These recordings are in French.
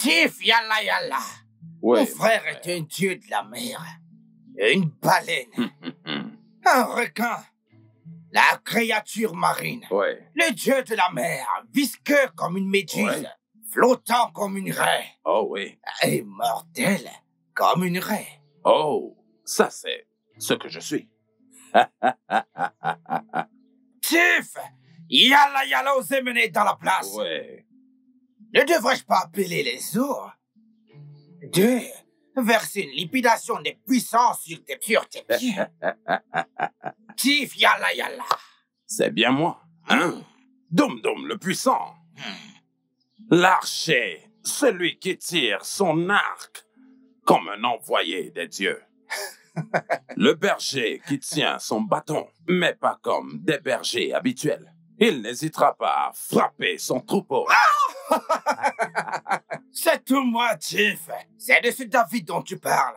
Tif, yalla yalla. Ouais, Mon frère est un dieu de la mer. Une baleine. Un requin. La créature marine. Ouais. Le dieu de la mer, visqueux comme une méduse, Ouais. flottant comme une raie, Oh oui. et mortel comme une raie. Oh, ça c'est ce que je suis. Tif, yalla yalla, osez mener dans la place. Ouais. Ne devrais-je pas appeler les eaux? 2. Verser une liquidation des puissances sur tes pieds. Tif, yalla yalla. C'est bien moi, hein? Dum Dum le puissant. L'archer, celui qui tire son arc comme un envoyé des dieux. Le berger qui tient son bâton, mais pas comme des bergers habituels. Il n'hésitera pas à frapper son troupeau. C'est tout moi, Tif. C'est de ce David dont tu parles.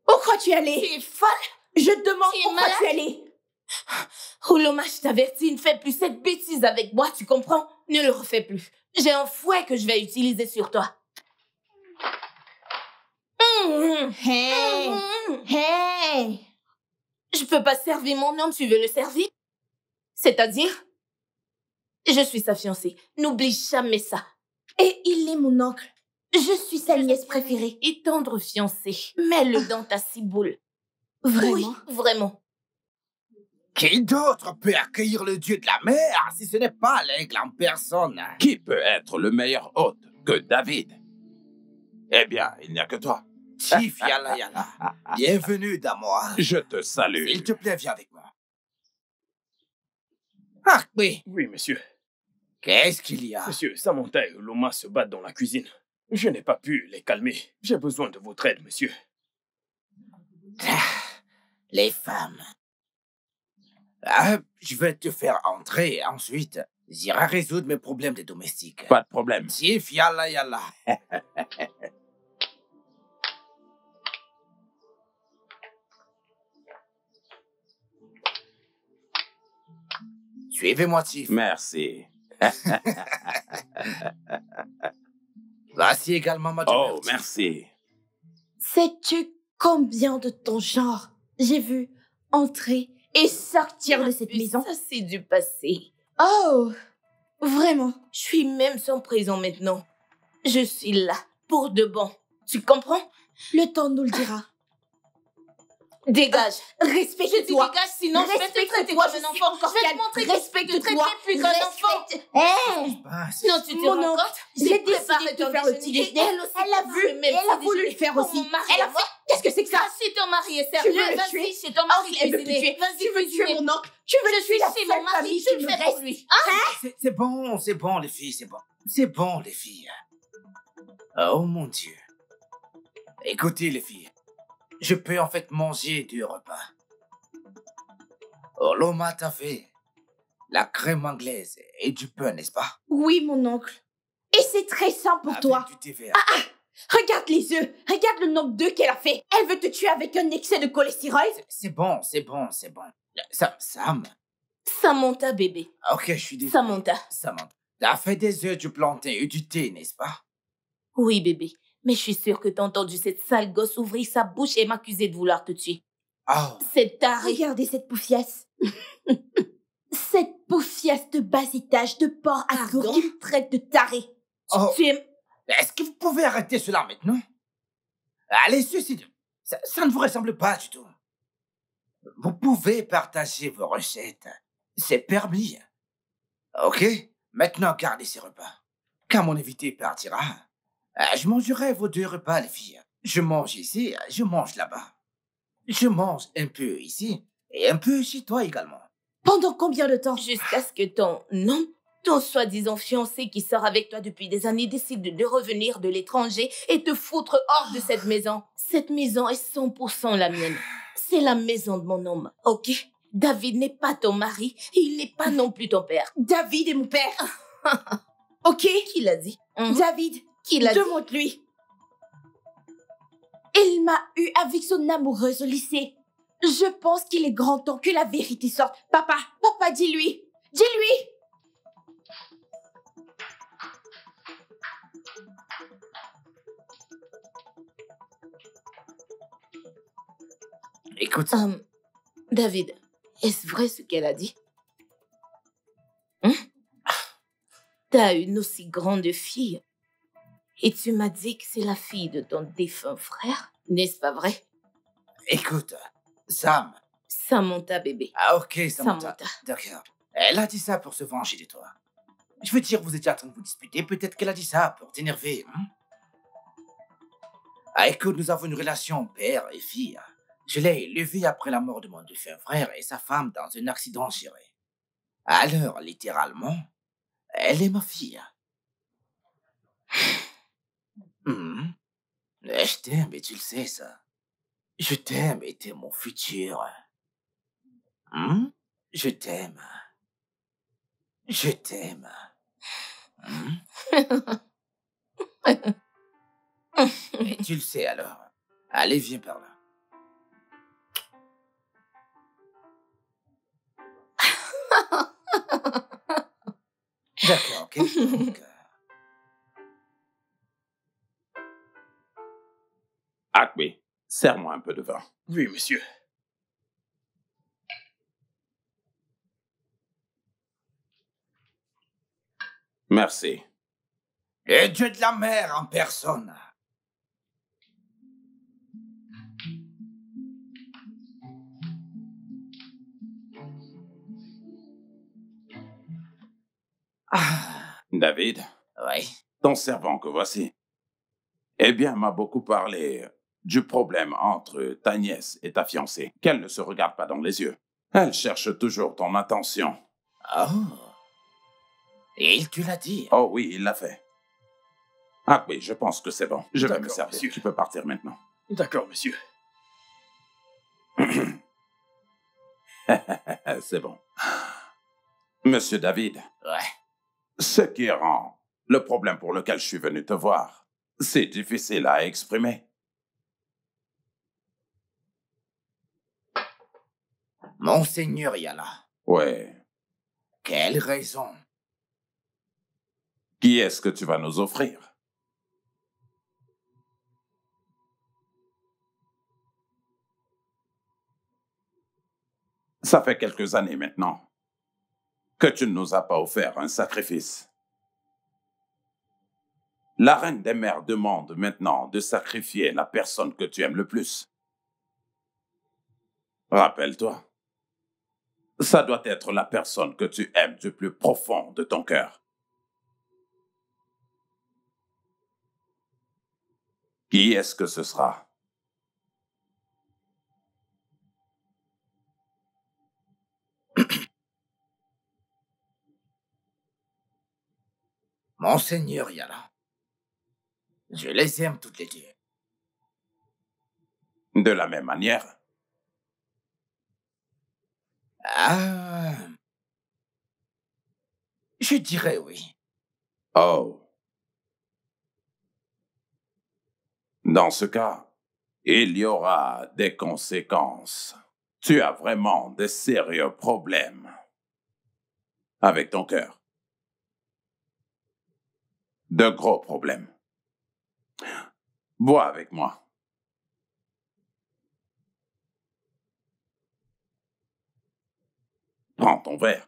Où crois-tu aller? Tu es folle? Je te demande Tu es où crois-tu malade? aller? Ouloma, je t'avertis, ne fais plus cette bêtise avec moi, tu comprends? Ne le refais plus. J'ai un fouet que je vais utiliser sur toi. Hey! Hey! Je peux pas servir mon homme, tu veux le servir? C'est-à-dire? Je suis sa fiancée. N'oublie jamais ça. Et il est mon oncle. Je suis sa nièce préférée. Et tendre fiancée. Mets-le dans ta ciboule. Vraiment? Oui, vraiment. Qui d'autre peut accueillir le dieu de la mer si ce n'est pas l'aigle en personne? Qui peut être le meilleur hôte que David? Eh bien, il n'y a que toi. Tif, yalla yalla. Bienvenue dans moi. Je te salue. S'il te plaît, viens avec moi. Ah, oui. Oui, monsieur. Qu'est-ce qu'il y a? Monsieur, Samantha et Loma se battent dans la cuisine. Je n'ai pas pu les calmer. J'ai besoin de votre aide, monsieur. Les femmes. Ah, je vais te faire entrer et ensuite, j'irai résoudre mes problèmes des domestiques. Pas de problème. Tif, yalla yalla. Suivez-moi, Tif. Merci. Voici également ma Oh, Tif. merci. Sais-tu combien de ton genre j'ai vu entrer et sortir de cette maison? Ça, c'est du passé. Oh! Vraiment? Je suis même son présent maintenant. Je suis là, pour de bon. Tu comprends? Le temps nous le dira. Dégage. Je dis Respecte-toi. dégage, sinon je vais te traiter Respecte-toi, comme je un suis enfant. encore Je vais te calme. montrer que je te Respecte-toi. traiterai plus qu'un enfant. Hey! Non, tu te Mon rends oncle, compte? j'ai décidé préparé de ton faire le petit déjeuner. Elle aussi Elle a prépare vu, le même et elle a petit voulu le déjeuner faire pour aussi. mon mari Elle a et moi. fait. Qu'est-ce que c'est que ça? Ah, si ton mari est Tu sérieux, veux le vas-y, tuer? chez ton mari Elle veut te cuisiner. tuer. Vas-y, Tu veux tuer cuisiner. mon oncle? Tu veux Je tuer la suis seule mon mari, famille tu qui le me fais pour reste? lui. C'est bon, les filles, c'est bon. C'est bon, les filles. Oh mon Dieu. Écoutez, les filles. Je peux en fait manger 2 repas. Oloma t'a fait la crème anglaise et du pain, n'est-ce pas? Oui, mon oncle. Et c'est très simple pour toi. Avec du thé vert. Regarde les œufs. Regarde le nombre d'œufs qu'elle a fait. Elle veut te tuer avec un excès de cholestérol. C'est bon. Sam. Samantha, bébé. Ok, je suis désolé. Samantha. Samantha. T'as fait des œufs, du plantain et du thé, n'est-ce pas? Oui, bébé. Mais je suis sûre que t'as entendu cette sale gosse ouvrir sa bouche et m'accuser de vouloir te tuer. Oh. C'est taré. Regardez cette poufiasse. Cette poufiasse de bas étage de porc à Pardon? cour qui me traite de taré. Oh. Tu es... Est-ce que vous pouvez arrêter cela maintenant? Allez, suicide. Ça ne vous ressemble pas du tout. Vous pouvez partager vos recettes. C'est permis. Ok? Maintenant, gardez ces repas. Quand mon invité partira, je mangerai vos 2 repas, les filles. Je mange ici, je mange là-bas. Je mange un peu ici et un peu chez toi également. Pendant combien de temps? Jusqu'à ce que ton homme, ton soi-disant fiancé qui sort avec toi depuis des années, décide de revenir de l'étranger et te foutre hors de cette maison. Cette maison est 100% la mienne. C'est la maison de mon homme, ok? David n'est pas ton mari et il n'est pas non plus ton père. David est mon père. Ok? Qui l'a dit? David, Qui l'a dit? demande-lui. Il m'a eu avec son amoureuse au lycée. Je pense qu'il est grand temps que la vérité sorte. Papa, dis-lui. Dis-lui. Écoute, David, est-ce vrai ce qu'elle a dit? Hein? T'as une aussi grande fille et tu m'as dit que c'est la fille de ton défunt frère, n'est-ce pas vrai? écoute, Sam. Samantha, bébé. Ah ok, Samantha. Samantha. D'accord. Elle a dit ça pour se venger de toi. Je veux dire, vous étiez en train de vous disputer, peut-être qu'elle a dit ça pour t'énerver. Hein? Ah écoute, nous avons une relation père et fille. Je l'ai élevée après la mort de mon défunt frère et sa femme dans un accident géré. Alors, littéralement, elle est ma fille. Mhm. Mais je t'aime et tu le sais, ça. Je t'aime et t'es mon futur. Je t'aime. Je t'aime. Et tu le sais alors. Allez, viens par là. D'accord, ok. Donc, Akbe, serre-moi un peu de vin. Oui, monsieur. Merci. le dieu de la mer en personne. Ah, David, oui. ton servant que voici, eh bien, m'a beaucoup parlé du problème entre ta nièce et ta fiancée, qu'elle ne se regarde pas dans les yeux. Elle cherche toujours ton attention. Oh. Et il te l'a dit. Oh oui, il l'a fait. Ah oui, je pense que c'est bon. Je vais me D'accord, servir. monsieur. Tu peux partir maintenant. D'accord, monsieur. C'est bon. Monsieur David, Ouais. ce qui rend le problème pour lequel je suis venu te voir, c'est difficile à exprimer. Monseigneur Yala. Ouais. Quelle raison. Qui est-ce que tu vas nous offrir? Ça fait quelques années maintenant que tu ne nous as pas offert un sacrifice. La reine des mers demande maintenant de sacrifier la personne que tu aimes le plus. Rappelle-toi, ça doit être la personne que tu aimes du plus profond de ton cœur. Qui est-ce que ce sera? Monseigneur Yala. Je les aime toutes les deux. De la même manière, Ah. Je dirais oui. oh. Dans ce cas, il y aura des conséquences. Tu as vraiment de sérieux problèmes avec ton cœur. De gros problèmes. Bois avec moi. Prends ton verre.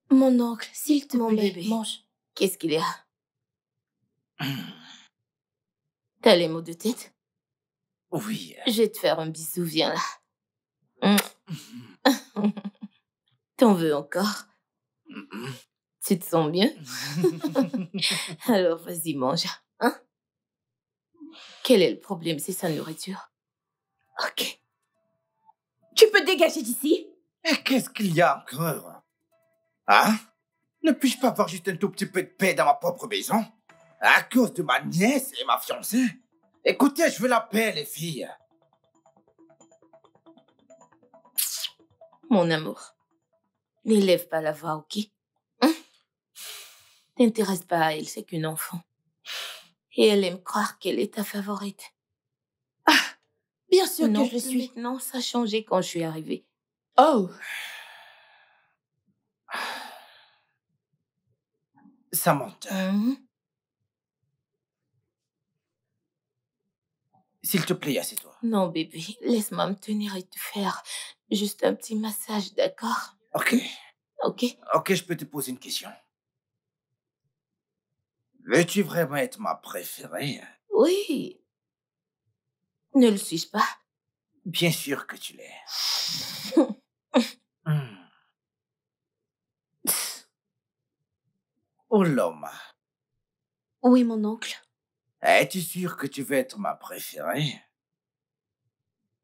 Mon oncle, s'il te Mon plaît, bébé. mange. Qu'est-ce qu'il y a? T'as les maux de tête? Oui. Je vais te faire un bisou, viens là. T'en veux encore? Tu te sens bien? Alors, vas-y, mange. Hein? Quel est le problème? C'est sa nourriture. Ok. Tu peux dégager d'ici? Mais qu'est-ce qu'il y a encore? Hein? Ne puis-je pas avoir juste un tout petit peu de paix dans ma propre maison? À cause de ma nièce et ma fiancée? Écoutez, je veux la paix, les filles. Mon amour, n'élève pas la voix, ok? Hein? T'intéresses pas à elle, c'est qu'une enfant. Et elle aime croire qu'elle est ta favorite. Bien sûr Non, que je le suis. maintenant, ça a changé quand je suis arrivée. Oh, Samantha, Mhm. s'il te plaît, assieds-toi. Non, bébé, laisse-moi me tenir et te faire juste un petit massage, d'accord? Ok. Ok? Ok, je peux te poser une question. Veux-tu vraiment être ma préférée? Oui. Ne le suis-je pas? Bien sûr que tu l'es. Hmm. Oh l'homme, oui, mon oncle. es-tu sûr que tu veux être ma préférée?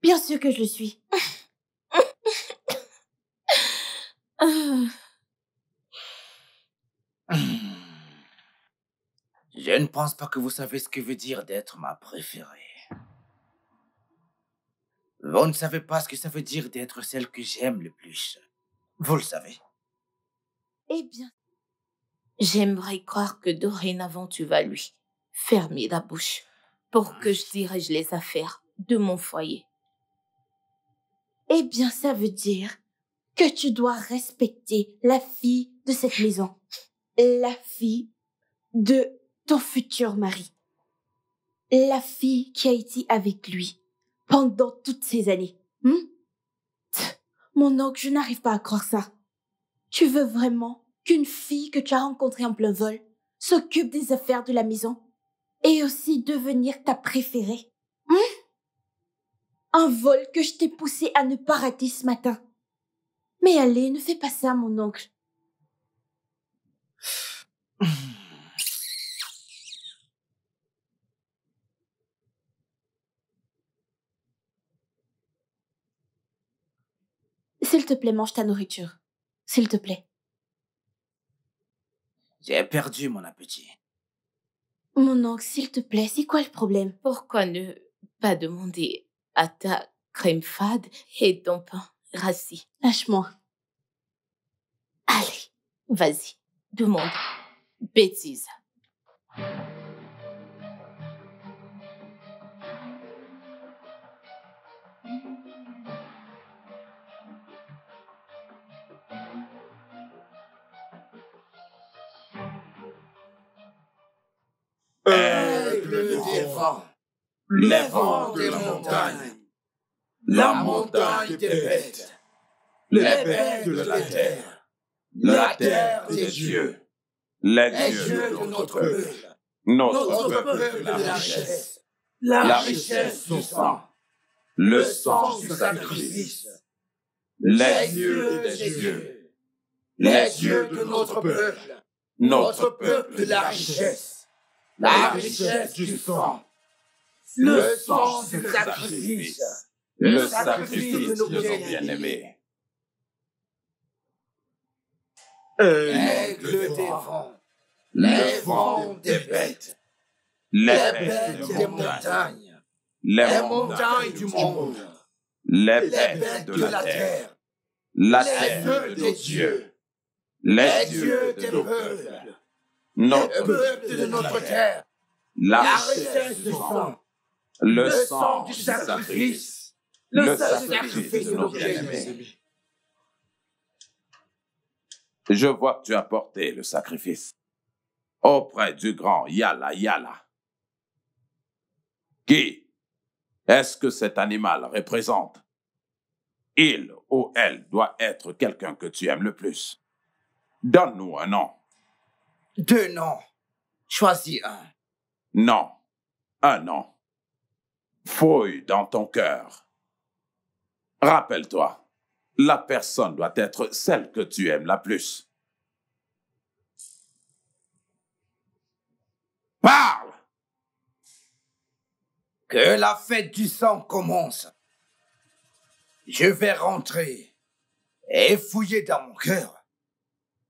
Bien sûr que je le suis. Ah, Hmm. Je ne pense pas que vous savez ce que veut dire d'être ma préférée. Vous ne savez pas ce que ça veut dire d'être celle que j'aime le plus. Vous le savez. Eh bien, j'aimerais croire que dorénavant tu vas lui fermer la bouche pour que je dirige les affaires de mon foyer. eh bien, ça veut dire que tu dois respecter la fille de cette maison. La fille de ton futur mari. La fille qui a été avec lui pendant toutes ces années. Mon oncle, je n'arrive pas à croire ça. Tu veux vraiment qu'une fille que tu as rencontrée en plein vol s'occupe des affaires de la maison et aussi devenir ta préférée? Un vol que je t'ai poussé à ne pas rater ce matin. Mais allez, ne fais pas ça, mon oncle. S'il te plaît, mange ta nourriture. S'il te plaît. J'ai perdu mon appétit. Mon oncle, s'il te plaît, c'est quoi le problème? Pourquoi ne pas demander à ta crème fade et ton pain rassis? Lâche-moi. Allez, vas-y, demande. Bêtise. Aigle des vents, les vents des montagnes, la montagne des bêtes, les bêtes de la terre des dieux, Les les dieux, dieux de notre peuple, notre notre peuple, peuple de la richesse, la richesse du sang, le sang sang du sacrifice, les les dieux dieux des dieux, les dieux de notre peuple, notre peuple de la richesse, la richesse du sang, le sang du sacrifice, le sacrifice de nos bien-aimés. aigle des vents, les vents des bêtes, Les les bêtes bêtes de des montagne, montagnes, les les montagnes montagnes du monde, les les bêtes bêtes de de la la terre, terre, la les terre feux de des nos dieux, dieux, les les dieux dieux de des nos peuples, peuples, le notre peuple de notre terre, la la richesse richesse du du sang, sang, le le sang sang du du sacrifice, sacrifice, le le sacrifice sacrifice de nos bien-aimés. bien-aimés. Je vois que tu as porté le sacrifice auprès du grand Yala Yala. Qui est-ce que cet animal représente? Il ou elle doit être quelqu'un que tu aimes le plus. Donne-nous un nom. 2 noms, choisis un. Non, un nom. Fouille dans ton cœur. Rappelle-toi, la personne doit être celle que tu aimes la plus. Parle! Que la fête du sang commence. Je vais rentrer et fouiller dans mon cœur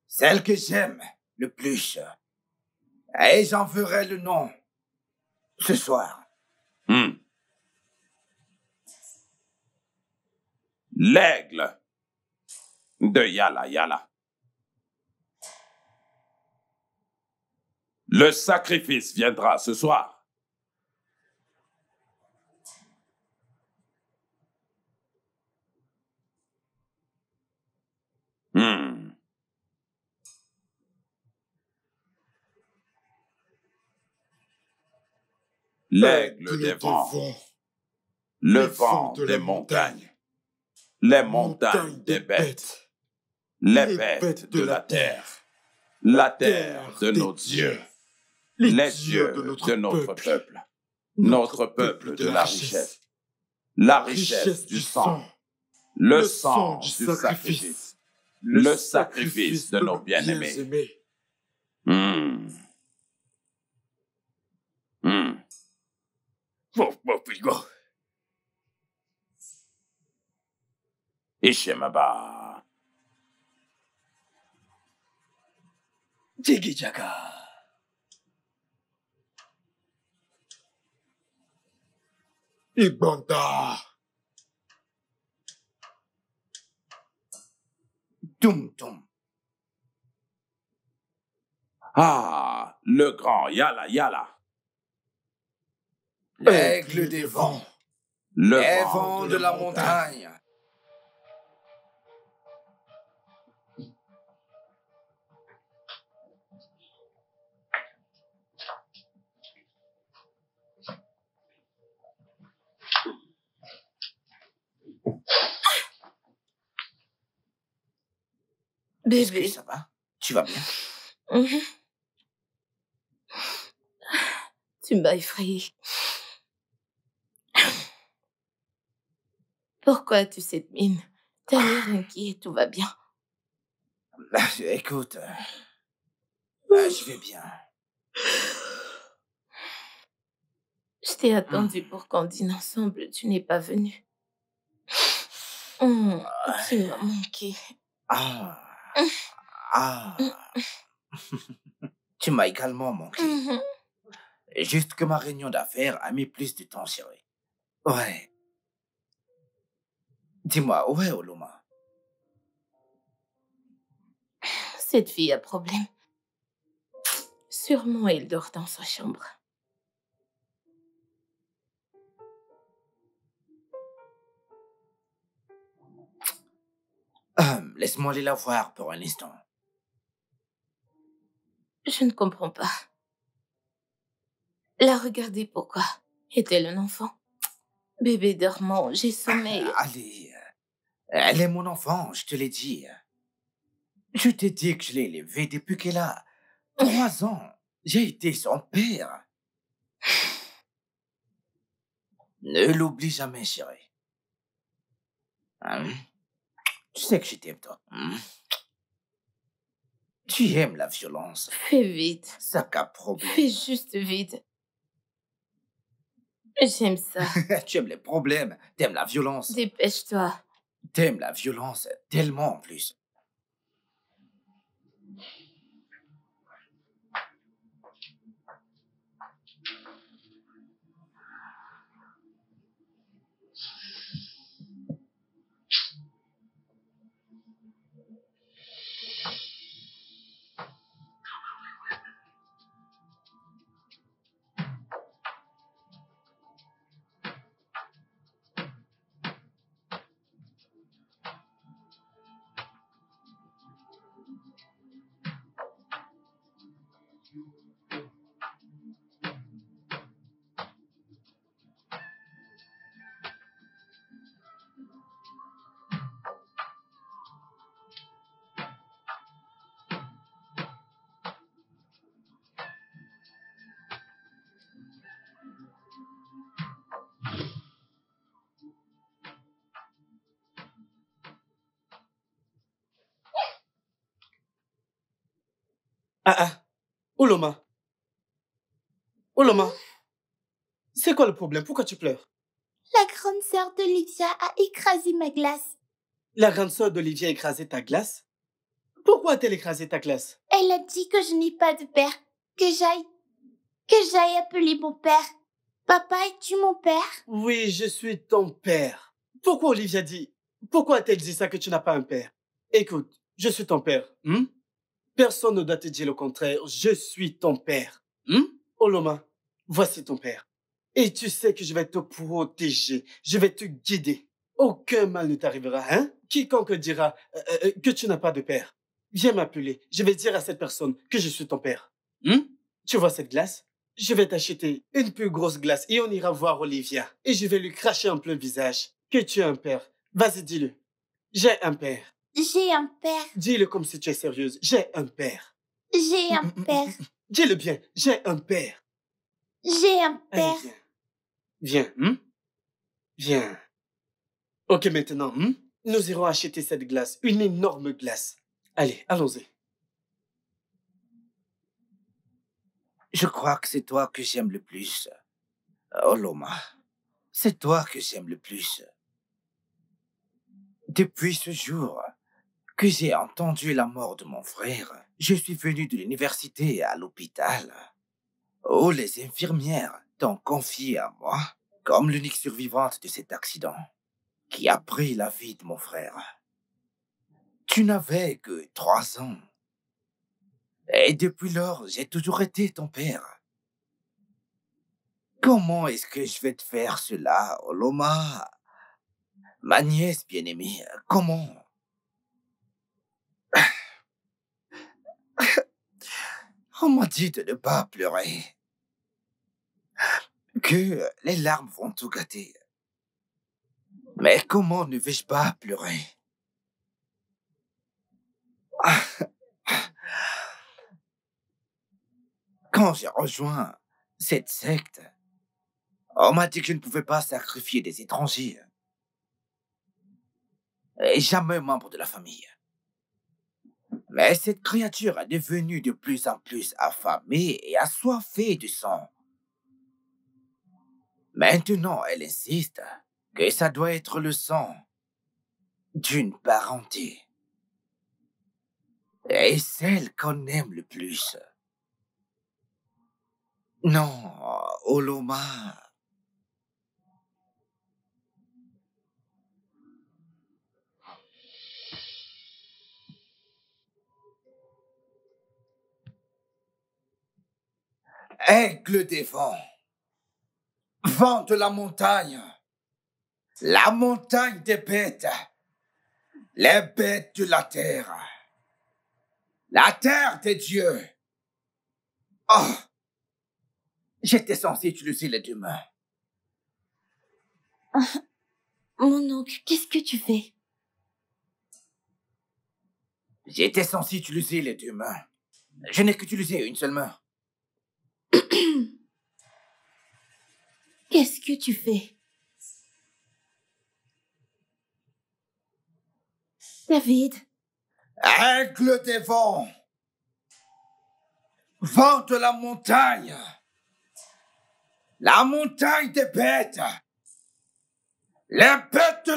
celle que j'aime le plus. Et j'en ferai le nom ce soir. L'aigle de Yala Yala. Le sacrifice viendra ce soir. Hmm. L'aigle des vents, le vent des montagnes, les montagnes des bêtes, les bêtes de la terre de nos dieux, les dieux de notre peuple de la richesse du sang, le sang du sacrifice, le sacrifice de nos bien-aimés. Mon frigo. Ishemaba. Jiggy Jaga. Igbanta. Toum toum. Ah, le grand Yala Yala. L'aigle des vents, Le les vent vents de la montagne. Est-ce que Bébé. ça va? Tu vas bien? Mhm. Tu m'as effrayée. Pourquoi as-tu cette mine? T'as l'air inquiet, tout va bien. Écoute, je vais bien. Je t'ai attendu pour qu'on dîne ensemble, tu n'es pas venu. Tu m'as manqué. Tu m'as également manqué. Mhm. Juste que ma réunion d'affaires a mis plus de temps, chérie. Ouais. Dis-moi, où est Oloma? Cette fille a problème. Sûrement, elle dort dans sa chambre. Laisse-moi aller la voir pour un instant. Je ne comprends pas. La regarder, pourquoi? Est-elle un enfant? Bébé dormant, j'ai sommeil. Allez, elle est mon enfant, je te l'ai dit. Je t'ai dit que je l'ai élevée depuis qu'elle a 3 ans. J'ai été son père. Ne l'oublie jamais, chérie. Hein? Tu sais que je t'aime, toi. Hein? Tu aimes la violence. Fais vite. Ça qu'a problème. Fais juste vite. J'aime ça. Tu aimes les problèmes. T'aimes la violence. Dépêche-toi. T'aimes la violence tellement en plus. Oloma. Oloma. C'est quoi le problème? Pourquoi tu pleures? La grande sœur d'Olivia a écrasé ma glace. La grande sœur d'Olivia a écrasé ta glace? Pourquoi a-t-elle écrasé ta glace? Elle a dit que je n'ai pas de père, que j'aille appeler mon père. Papa, es-tu mon père? Oui, je suis ton père. Pourquoi Olivia dit... Pourquoi a-t-elle dit ça que tu n'as pas un père? Écoute, je suis ton père. Personne ne doit te dire le contraire. Je suis ton père. Oloma, voici ton père. Et tu sais que je vais te protéger. Je vais te guider. Aucun mal ne t'arrivera, hein? Quiconque dira que tu n'as pas de père, viens m'appeler. Je vais dire à cette personne que je suis ton père. Tu vois cette glace? Je vais t'acheter une plus grosse glace et on ira voir Olivia. Et je vais lui cracher en plein visage que tu as un père. Vas-y, dis-le. J'ai un père. J'ai un père. Dis-le comme si tu es sérieuse. J'ai un père. J'ai un père. Dis-le bien. J'ai un père. J'ai un Allez, père. viens. Viens. Viens. Ok, maintenant, nous irons acheter cette glace. Une énorme glace. Allez, allons-y. Je crois que c'est toi que j'aime le plus. Oloma, c'est toi que j'aime le plus. Depuis ce jour que j'ai entendu la mort de mon frère, je suis venu de l'université à l'hôpital, où les infirmières t'ont confié à moi comme l'unique survivante de cet accident qui a pris la vie de mon frère. Tu n'avais que 3 ans. Et depuis lors, j'ai toujours été ton père. Comment est-ce que je vais te faire cela, Oloma? Ma nièce bien-aimée, comment? On m'a dit de ne pas pleurer. Que les larmes vont tout gâter. Mais comment ne vais-je pas pleurer? Quand j'ai rejoint cette secte, on m'a dit que je ne pouvais pas sacrifier des étrangers. Et jamais membre de la famille. Mais cette créature est devenue de plus en plus affamée et assoiffée de sang. Maintenant, elle insiste que ça doit être le sang d'une parenté. Et celle qu'on aime le plus. Non, Oloma. Aigle des vents. Vent de la montagne des bêtes, les bêtes de la terre des dieux. Oh, j'étais censé utiliser les 2 mains. Mon oncle, qu'est-ce que tu fais? J'étais censé utiliser les 2 mains. Je n'ai qu'utilisé une seule main. Qu'est-ce que tu fais? David, Aigle des vents, vent de la montagne des bêtes, les bêtes de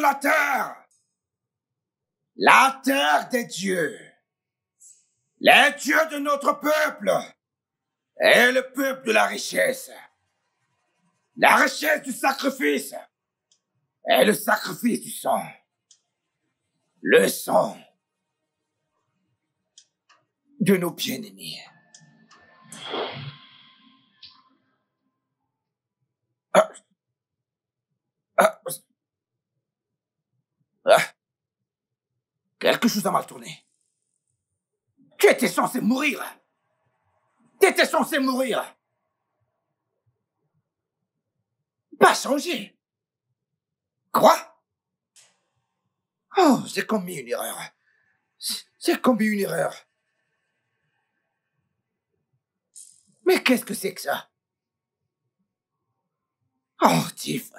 la terre des dieux, les dieux de notre peuple et le peuple de la richesse du sacrifice et le sacrifice du sang, le sang de nos bien-aimés. Ah. Ah. Ah. Quelque chose a mal tourné. Tu étais censé mourir. T'étais censé mourir. Pas changer. Quoi? Oh, j'ai commis une erreur. J'ai commis une erreur. Mais qu'est-ce que c'est que ça? Oh, Tiff.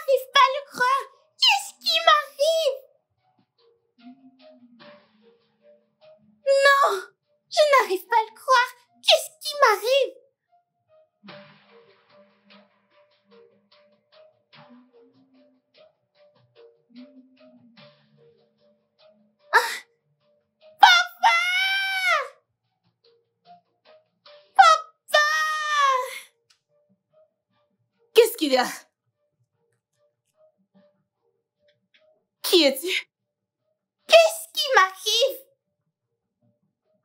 n'arrive pas à le croire. Qu'est-ce qui m'arrive? Non, je n'arrive pas à le croire. Qu'est-ce qui m'arrive? Qu'est-ce qu'il y a? Qui es-tu? Qu'est-ce qui m'arrive?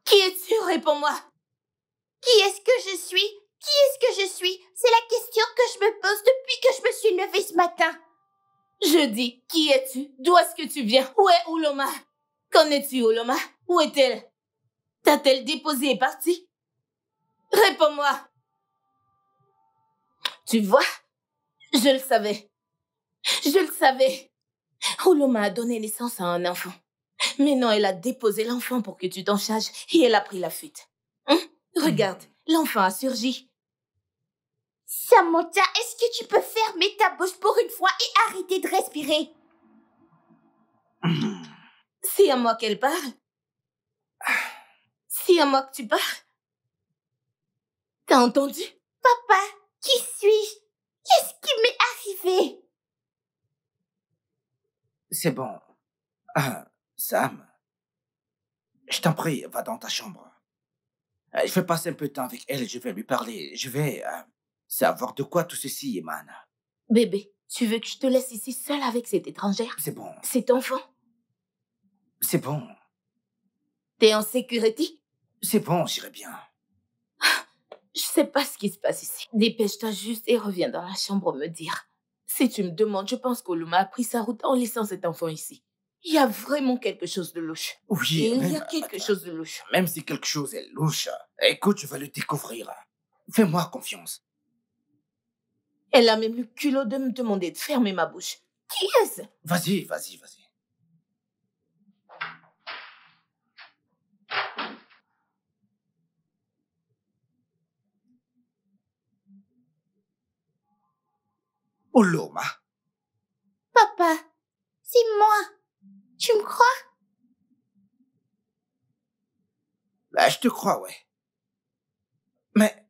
Qui es-tu? Réponds-moi. Qui est-ce que je suis? Qui est-ce que je suis? C'est la question que je me pose depuis que je me suis levée ce matin. Je dis, qui es-tu? D'où est-ce que tu viens? Où est Ouloma? Qu'en es-tu, Ouloma? Où est-elle? T'a-t-elle déposé et partie? Réponds-moi. Tu vois? Je le savais. Je le savais. Ouloma a donné naissance à un enfant. Mais non, elle a déposé l'enfant pour que tu t'en charges et elle a pris la fuite. Regarde, l'enfant a surgi. Samantha, est-ce que tu peux fermer ta bouche pour une fois et arrêter de respirer? C'est à moi qu'elle parle. C'est à moi que tu parles. T'as entendu? Papa, qui suis-je? Qu'est-ce qui m'est arrivé? C'est bon. Sam, je t'en prie, va dans ta chambre. Je vais passer un peu de temps avec elle, je vais lui parler. Je vais savoir de quoi tout ceci émane. Bébé, tu veux que je te laisse ici seule avec cette étrangère? C'est bon, Cet enfant? c'est bon. T'es en sécurité? C'est bon, j'irai bien. Je sais pas ce qui se passe ici. Dépêche-toi juste et reviens dans la chambre me dire. Si tu me demandes, je pense qu'Oluma a pris sa route en laissant cet enfant ici. Il y a vraiment quelque chose de louche. Oui, Il y même, a quelque chose de louche. même si quelque chose est louche, écoute, je vais le découvrir. Fais-moi confiance. Elle a même le culot de me demander de fermer ma bouche. Qui est-ce? Vas-y. Ouloma, Papa, c'est moi. Tu me crois? je te crois, ouais. Mais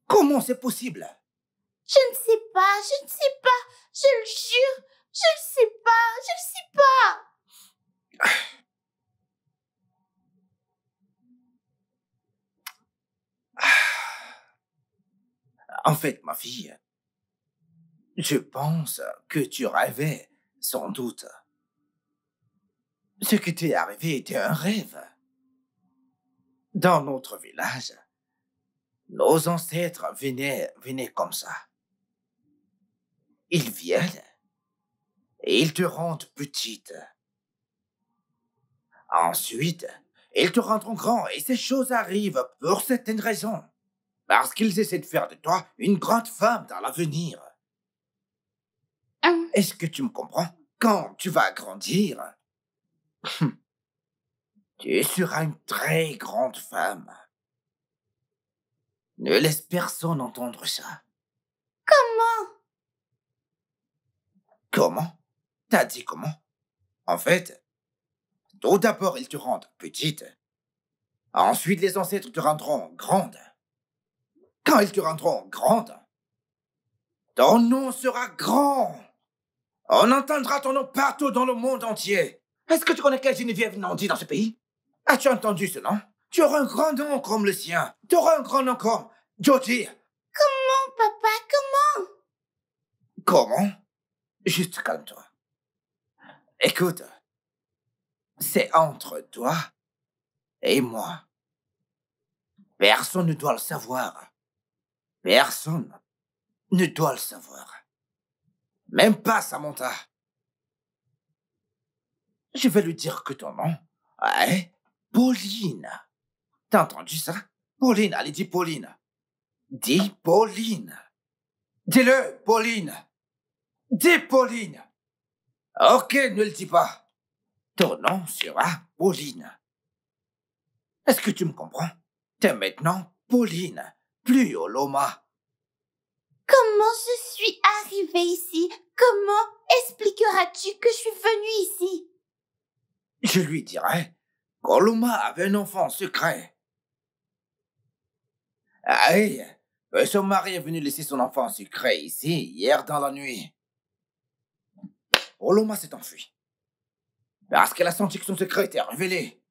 comment c'est possible? Je ne sais pas. Je le jure. Je ne sais pas. En fait, ma fille, je pense que tu rêvais, sans doute. Ce qui t'est arrivé était un rêve. Dans notre village, nos ancêtres venaient comme ça. Ils viennent et ils te rendent petite. Ensuite, ils te rendront grand et ces choses arrivent pour certaines raisons. Parce qu'ils essaient de faire de toi une grande femme dans l'avenir. Est-ce que tu me comprends? Quand tu vas grandir, tu seras une très grande femme. Ne laisse personne entendre ça. Comment? T'as dit comment? En fait, tout d'abord ils te rendent petite. Ensuite les ancêtres te rendront grande. Quand ils te rendront grande, ton nom sera grand. On entendra ton nom partout dans le monde entier. Est-ce que tu connais quelle Geneviève Nandi dans ce pays? As-tu entendu ce nom? Tu auras un grand nom comme le sien. Tu auras un grand nom comme Jody. Comment, papa? Comment? Comment? Juste calme-toi. Écoute, c'est entre toi et moi. Personne ne doit le savoir. Personne ne doit le savoir. Même pas Samantha. Je vais lui dire que ton nom est Pauline. T'as entendu ça? Pauline, allez, dis Pauline. Dis Pauline. Dis-le, Pauline. Dis Pauline. Ok, ne le dis pas. Ton nom sera Pauline. Est-ce que tu me comprends? T'es maintenant Pauline, plus Oloma. Comment je suis arrivée ici? Comment expliqueras-tu que je suis venue ici? Je lui dirai qu'Oloma avait un enfant secret. Aïe, son mari est venu laisser son enfant secret ici, hier dans la nuit. Oloma s'est enfuie. Parce qu'elle a senti que son secret était révélé.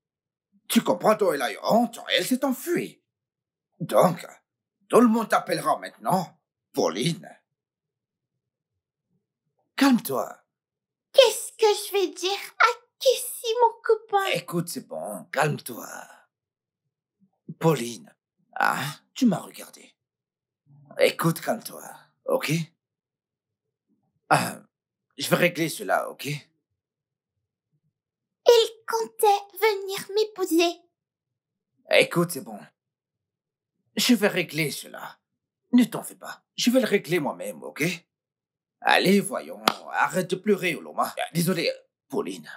Tu comprends, toi, elle a eu honte, elle s'est enfuie. Donc, tout le monde t'appellera maintenant Pauline. Calme-toi. Qu'est-ce que je vais dire à Kessie, mon copain? Écoute, c'est bon, calme-toi. Pauline, tu m'as regardé. Écoute, calme-toi, ok? Je vais régler cela, ok? Il comptait venir m'épouser. Écoute, c'est bon. Je vais régler cela. Ne t'en fais pas. Je vais le régler moi-même, ok? Allez, voyons. Arrête de pleurer, Oloma. Désolé, Pauline.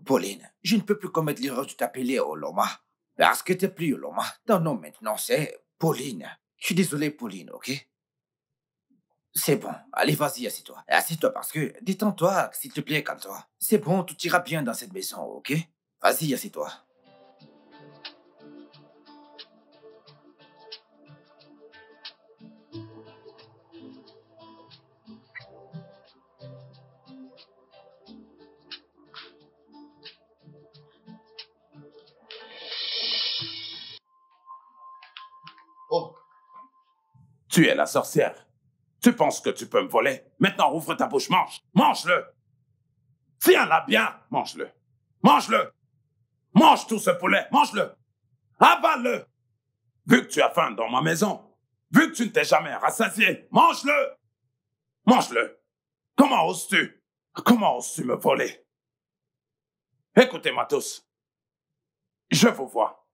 Pauline, je ne peux plus commettre l'erreur de t'appeler Oloma. Parce que t'es plus Oloma. Ton nom maintenant, c'est Pauline. Je suis désolé, Pauline, ok? C'est bon. Allez, vas-y, assieds-toi. Assieds-toi parce que... Détends-toi, s'il te plaît, calme-toi. C'est bon, tout ira bien dans cette maison, ok? Vas-y, assieds-toi. Oh. Tu es la sorcière. Tu penses que tu peux me voler? Maintenant, ouvre ta bouche, mange. Mange-le. Tiens-la bien. Mange-le. Mange-le. Mange tout ce poulet. Mange-le. Avale-le. Vu que tu as faim dans ma maison, vu que tu ne t'es jamais rassasié, mange-le. Mange-le. Comment oses-tu? Comment oses-tu me voler? Écoutez-moi tous. Je vous vois.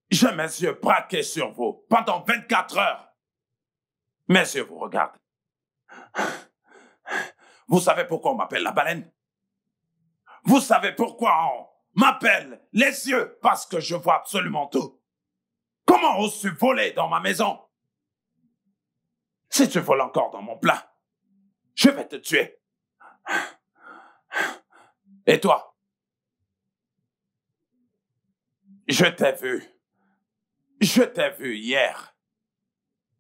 J'ai mes yeux braqués sur vous pendant 24 heures. Mes yeux vous regardent. Vous savez pourquoi on m'appelle la baleine? Vous savez pourquoi on m'appelle les yeux? Parce que je vois absolument tout. Comment oses-tu voler dans ma maison? Si tu voles encore dans mon plat, je vais te tuer. Et toi? Je t'ai vu hier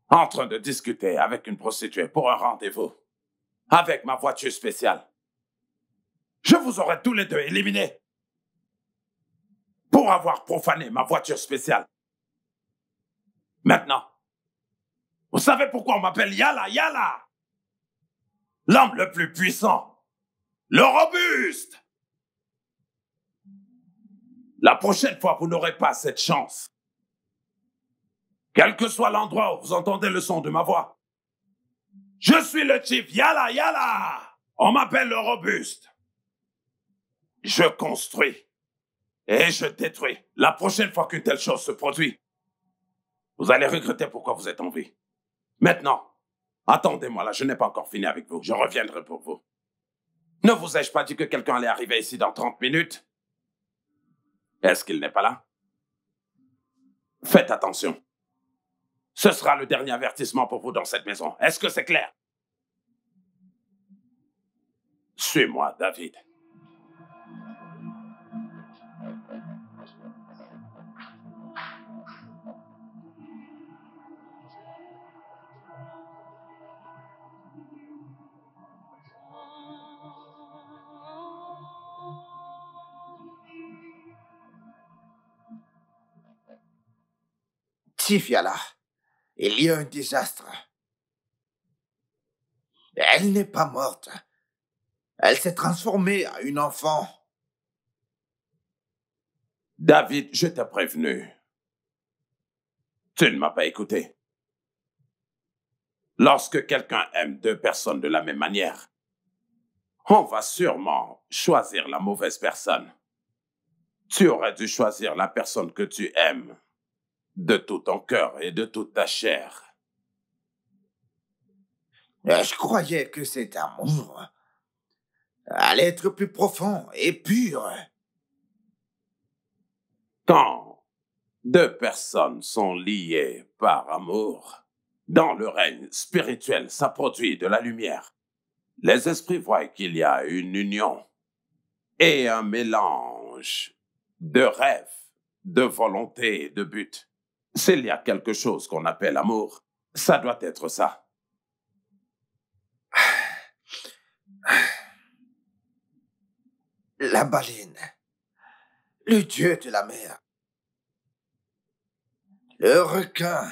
en train de discuter avec une prostituée pour un rendez-vous avec ma voiture spéciale. Je vous aurais tous les deux éliminés pour avoir profané ma voiture spéciale. Maintenant, vous savez pourquoi on m'appelle Yala Yala? L'homme le plus puissant, le robuste. La prochaine fois, vous n'aurez pas cette chance. Quel que soit l'endroit où vous entendez le son de ma voix, je suis le chief Yala Yala. On m'appelle le robuste. Je construis et je détruis. La prochaine fois qu'une telle chose se produit, vous allez regretter pourquoi vous êtes en vie. Maintenant, attendez-moi là, je n'ai pas encore fini avec vous. Je reviendrai pour vous. Ne vous ai-je pas dit que quelqu'un allait arriver ici dans 30 minutes? Est-ce qu'il n'est pas là? Faites attention. Ce sera le dernier avertissement pour vous dans cette maison. Est-ce que c'est clair? Suis-moi, David. Chief Yala, il y a un désastre. Elle n'est pas morte. Elle s'est transformée en une enfant. David, je t'ai prévenu. Tu ne m'as pas écouté. Lorsque quelqu'un aime deux personnes de la même manière, on va sûrement choisir la mauvaise personne. Tu aurais dû choisir la personne que tu aimes de tout ton cœur et de toute ta chair. Je croyais que cet amour allait être plus profond et pur. Quand deux personnes sont liées par amour, Dans le règne spirituel, ça produit de la lumière. Les esprits voient qu'il y a une union et un mélange de rêves, de volonté et de but. S'il y a quelque chose qu'on appelle amour, ça doit être ça. La baleine, le dieu de la mer, le requin.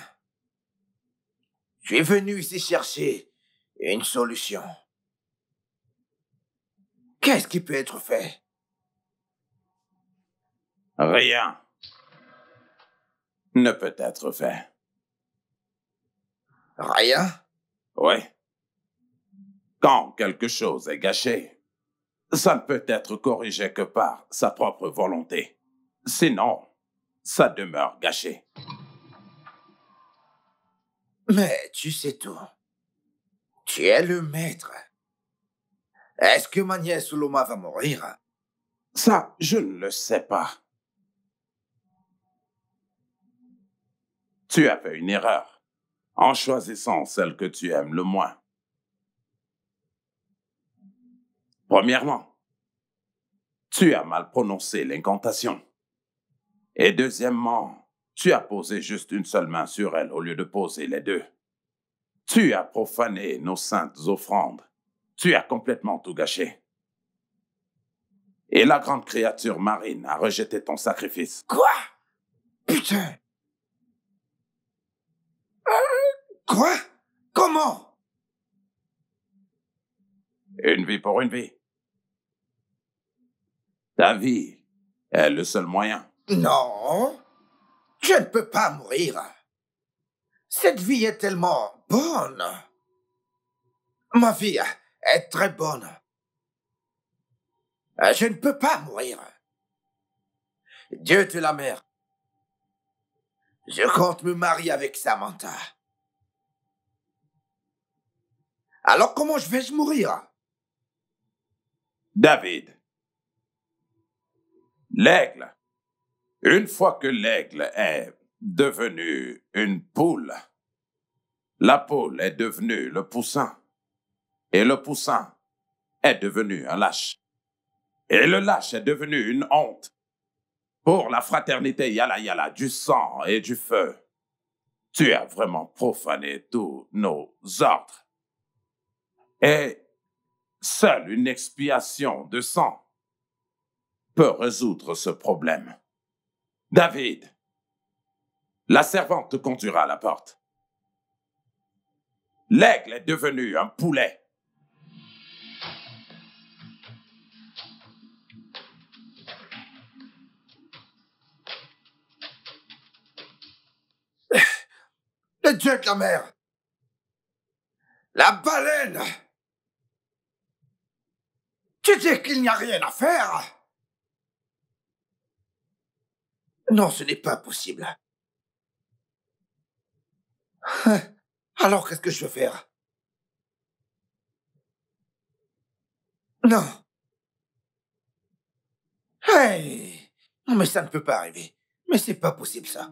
Je suis venu ici chercher une solution. Qu'est-ce qui peut être fait? Rien ne peut être fait. Rien? Oui. Quand quelque chose est gâché, ça ne peut être corrigé que par sa propre volonté. Sinon, ça demeure gâché. Mais tu sais tout. Tu es le maître. Est-ce que ma nièce Ouloma va mourir? Ça, je ne le sais pas. Tu as fait une erreur en choisissant celle que tu aimes le moins. Premièrement, tu as mal prononcé l'incantation. Et deuxièmement, tu as posé juste une seule main sur elle au lieu de poser les deux. Tu as profané nos saintes offrandes. Tu as complètement tout gâché. Et la grande créature marine a rejeté ton sacrifice. Quoi? Putain! Quoi? Comment? Une vie pour une vie. Ta vie est le seul moyen. Non, je ne peux pas mourir. Cette vie est tellement bonne. Ma vie est très bonne. Je ne peux pas mourir. Dieu de la mer, je compte me marier avec Samantha. Alors comment vais-je mourir? David, l'aigle, une fois que l'aigle est devenu une poule, la poule est devenue le poussin, et le poussin est devenu un lâche, et le lâche est devenu une honte pour la fraternité yala yala du sang et du feu. Tu as vraiment profané tous nos ordres. Et seule une expiation de sang peut résoudre ce problème. David, la servante te conduira à la porte. L'aigle est devenu un poulet. Le dieu de la mer, la baleine. Tu dis qu'il n'y a rien à faire? Non, ce n'est pas possible. Alors, qu'est-ce que je veux faire? Non. Hey! Non, mais ça ne peut pas arriver. Mais c'est pas possible, ça.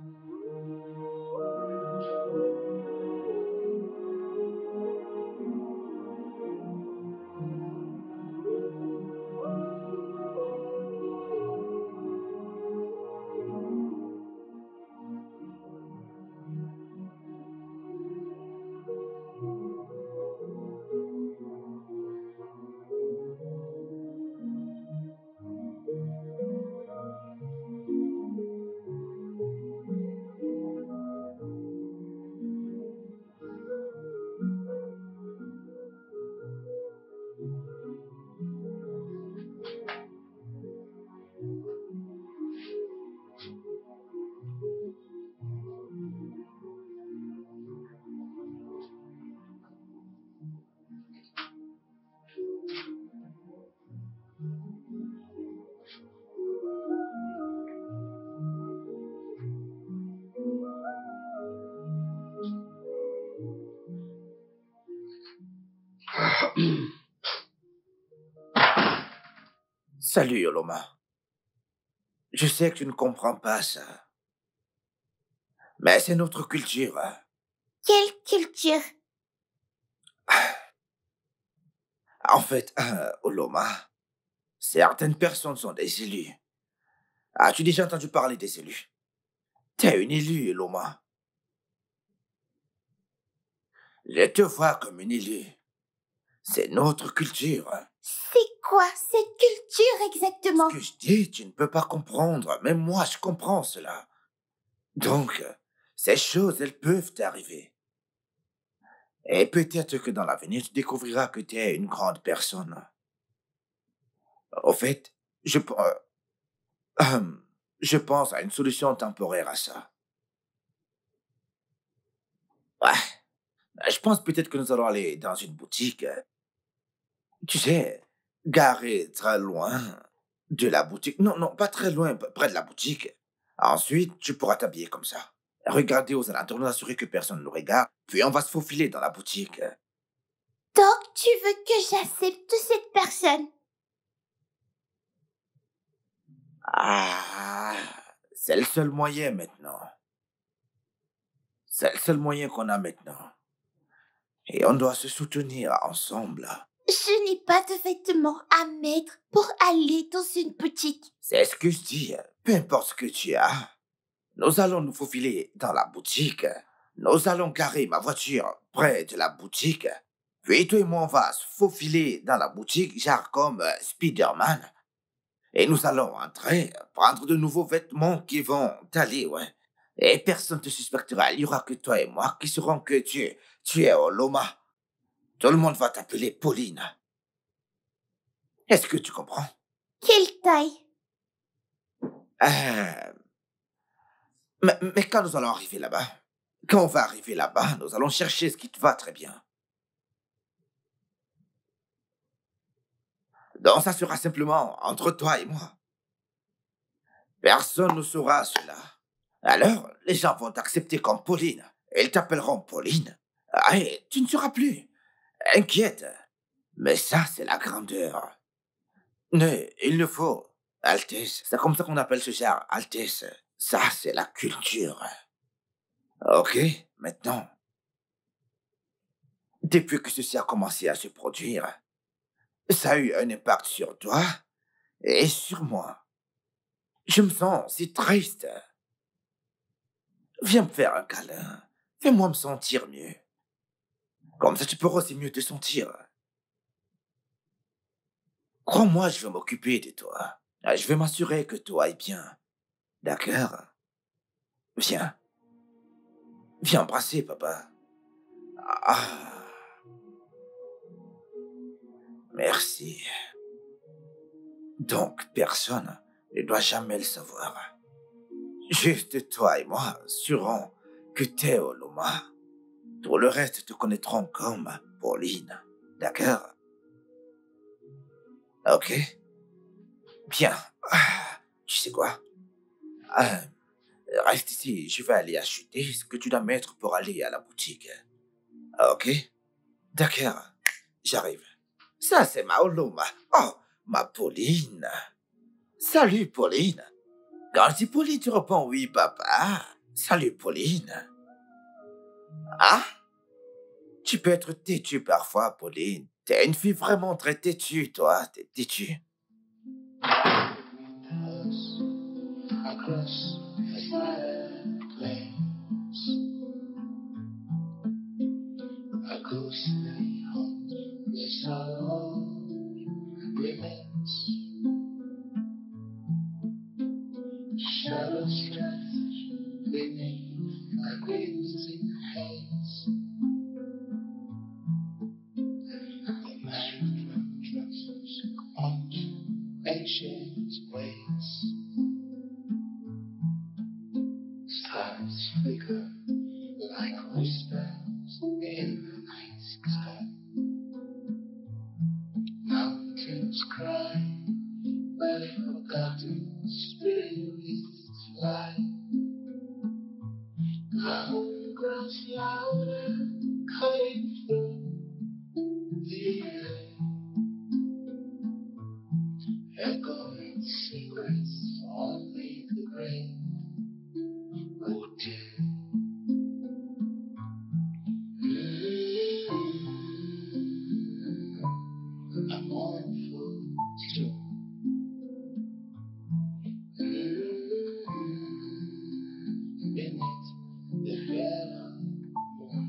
Salut, Yoloma. Je sais que tu ne comprends pas ça. Mais c'est notre culture. Quelle culture? En fait, Oloma, certaines personnes sont des élus. As-tu déjà entendu parler des élus? T'es une élue, Oloma. Je te vois comme une élue. C'est notre culture. C'est quoi cette culture exactement? Ce que je dis, tu ne peux pas comprendre. Même moi, je comprends cela. Donc, ces choses, elles peuvent t'arriver. Et peut-être que dans l'avenir, tu découvriras que tu es une grande personne. Au fait, je pense à une solution temporaire à ça. Ouais, je pense peut-être que nous allons aller dans une boutique. Tu sais, garée très loin de la boutique. Non, non, pas très loin, près de la boutique. Ensuite, tu pourras t'habiller comme ça. Regarder aux alentours, nous assurer que personne ne nous regarde. Puis on va se faufiler dans la boutique. Donc, tu veux que j'accepte cette personne? Ah, c'est le seul moyen maintenant. C'est le seul moyen qu'on a maintenant. Et on doit se soutenir ensemble. Je n'ai pas de vêtements à mettre pour aller dans une boutique. C'est ce que je dis. Peu importe ce que tu as. Nous allons nous faufiler dans la boutique. Nous allons garer ma voiture près de la boutique. Puis toi et moi, on va se faufiler dans la boutique, genre comme Spider-Man. Et nous allons entrer, prendre de nouveaux vêtements qui vont t'aller, ouais. Et personne ne te suspectera. Il n'y aura que toi et moi qui sauront que tu es Oloma. Tout le monde va t'appeler Pauline. Est-ce que tu comprends? Quelle taille? Mais quand nous allons arriver là-bas, quand on va arriver là-bas, nous allons chercher ce qui te va très bien. Donc ça sera simplement entre toi et moi. Personne ne saura cela. Alors, les gens vont t'accepter comme Pauline. Ils t'appelleront Pauline. Ah, et tu ne seras plus inquiète. Mais ça, c'est la grandeur. Mais il le faut. Altesse. C'est comme ça qu'on appelle ce genre, Altesse. Ça, c'est la culture. Ok, maintenant. Depuis que ceci a commencé à se produire, ça a eu un impact sur toi et sur moi. Je me sens si triste. Viens me faire un câlin. Fais-moi me sentir mieux. Comme ça, tu pourras aussi mieux te sentir. Crois-moi, je vais m'occuper de toi. Je vais m'assurer que tout aille bien. D'accord? Viens. Viens embrasser, papa. Ah. Merci. Donc, personne ne doit jamais le savoir. Juste toi et moi saurons que t'es Oloma. Tout le reste te connaîtront comme Pauline. D'accord? Ok? Bien. Tu sais quoi? Reste ici, je vais aller acheter ce que tu dois mettre pour aller à la boutique. Ok? D'accord. J'arrive. Ça, c'est ma Oloma. Oh, ma Pauline. Salut, Pauline. Quand je dis Pauline, tu réponds oui, papa. Salut, Pauline. Ah? Tu peux être têtue parfois, Pauline. T'es une fille vraiment très têtue, toi. T'es têtue. Across the fireplace, a ghostly haunt where sorrow remains. Shadows stretch beneath a crimson haze. The man dresses on ancient ways. Stars flicker like whispers in the night sky. Mountains cry where forgotten spirits fly. Ground grows louder, cutting through the air. Echoing secrets only the grave would dare. mournful too. Beneath the veil of moon.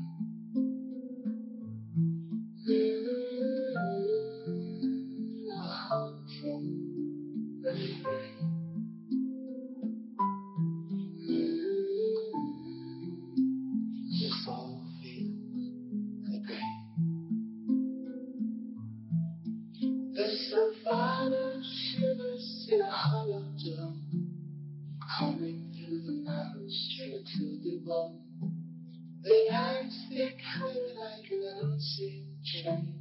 From the frame. The soul feels the pain. The survivor shivers in a hollow dome, coming through the marrow straight to the bone. The eyes they cut like an unseen chain,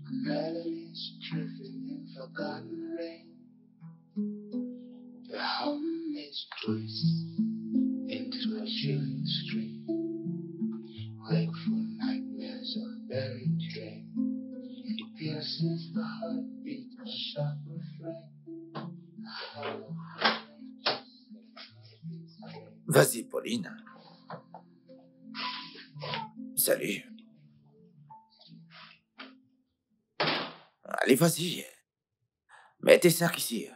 melodies drifting in forgotten rain. The hum is twisted into a chilling stream, wakeful nightmares of buried dream. It pierces the heartbeat, a sharp refrain. Vas-y, Pauline. Salut. Allez, vas-y. Mets tes sacs ici.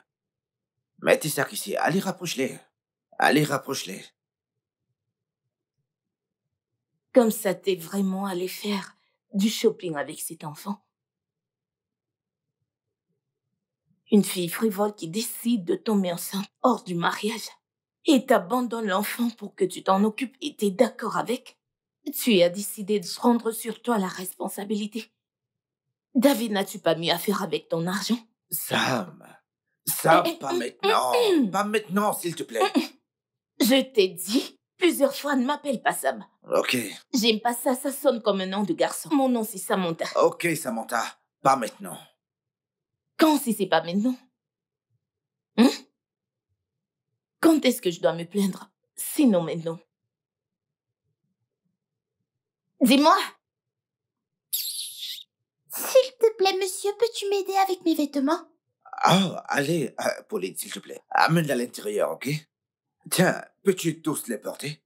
Mets tes sacs ici. Allez, rapproche-les. Allez, rapproche-les. Comme ça, t'es vraiment allé faire du shopping avec cet enfant. Une fille frivole qui décide de tomber enceinte hors du mariage et t'abandonne l'enfant pour que tu t'en occupes et t'es d'accord avec. Tu as décidé de prendre sur toi la responsabilité. David, n'as-tu pas mieux à faire avec ton argent? Sam, pas maintenant. Pas maintenant, s'il te plaît. Je t'ai dit plusieurs fois, ne m'appelle pas Sam. Ok. J'aime pas ça, ça sonne comme un nom de garçon. Mon nom, c'est Samantha. Ok, Samantha. Pas maintenant. Quand si c'est pas maintenant? Quand est-ce que je dois me plaindre? Sinon maintenant. Dis-moi. S'il te plaît, monsieur, peux-tu m'aider avec mes vêtements? Ah, allez, Pauline, s'il te plaît. Amène-la à l'intérieur, ok? Tiens, peux-tu tous les porter?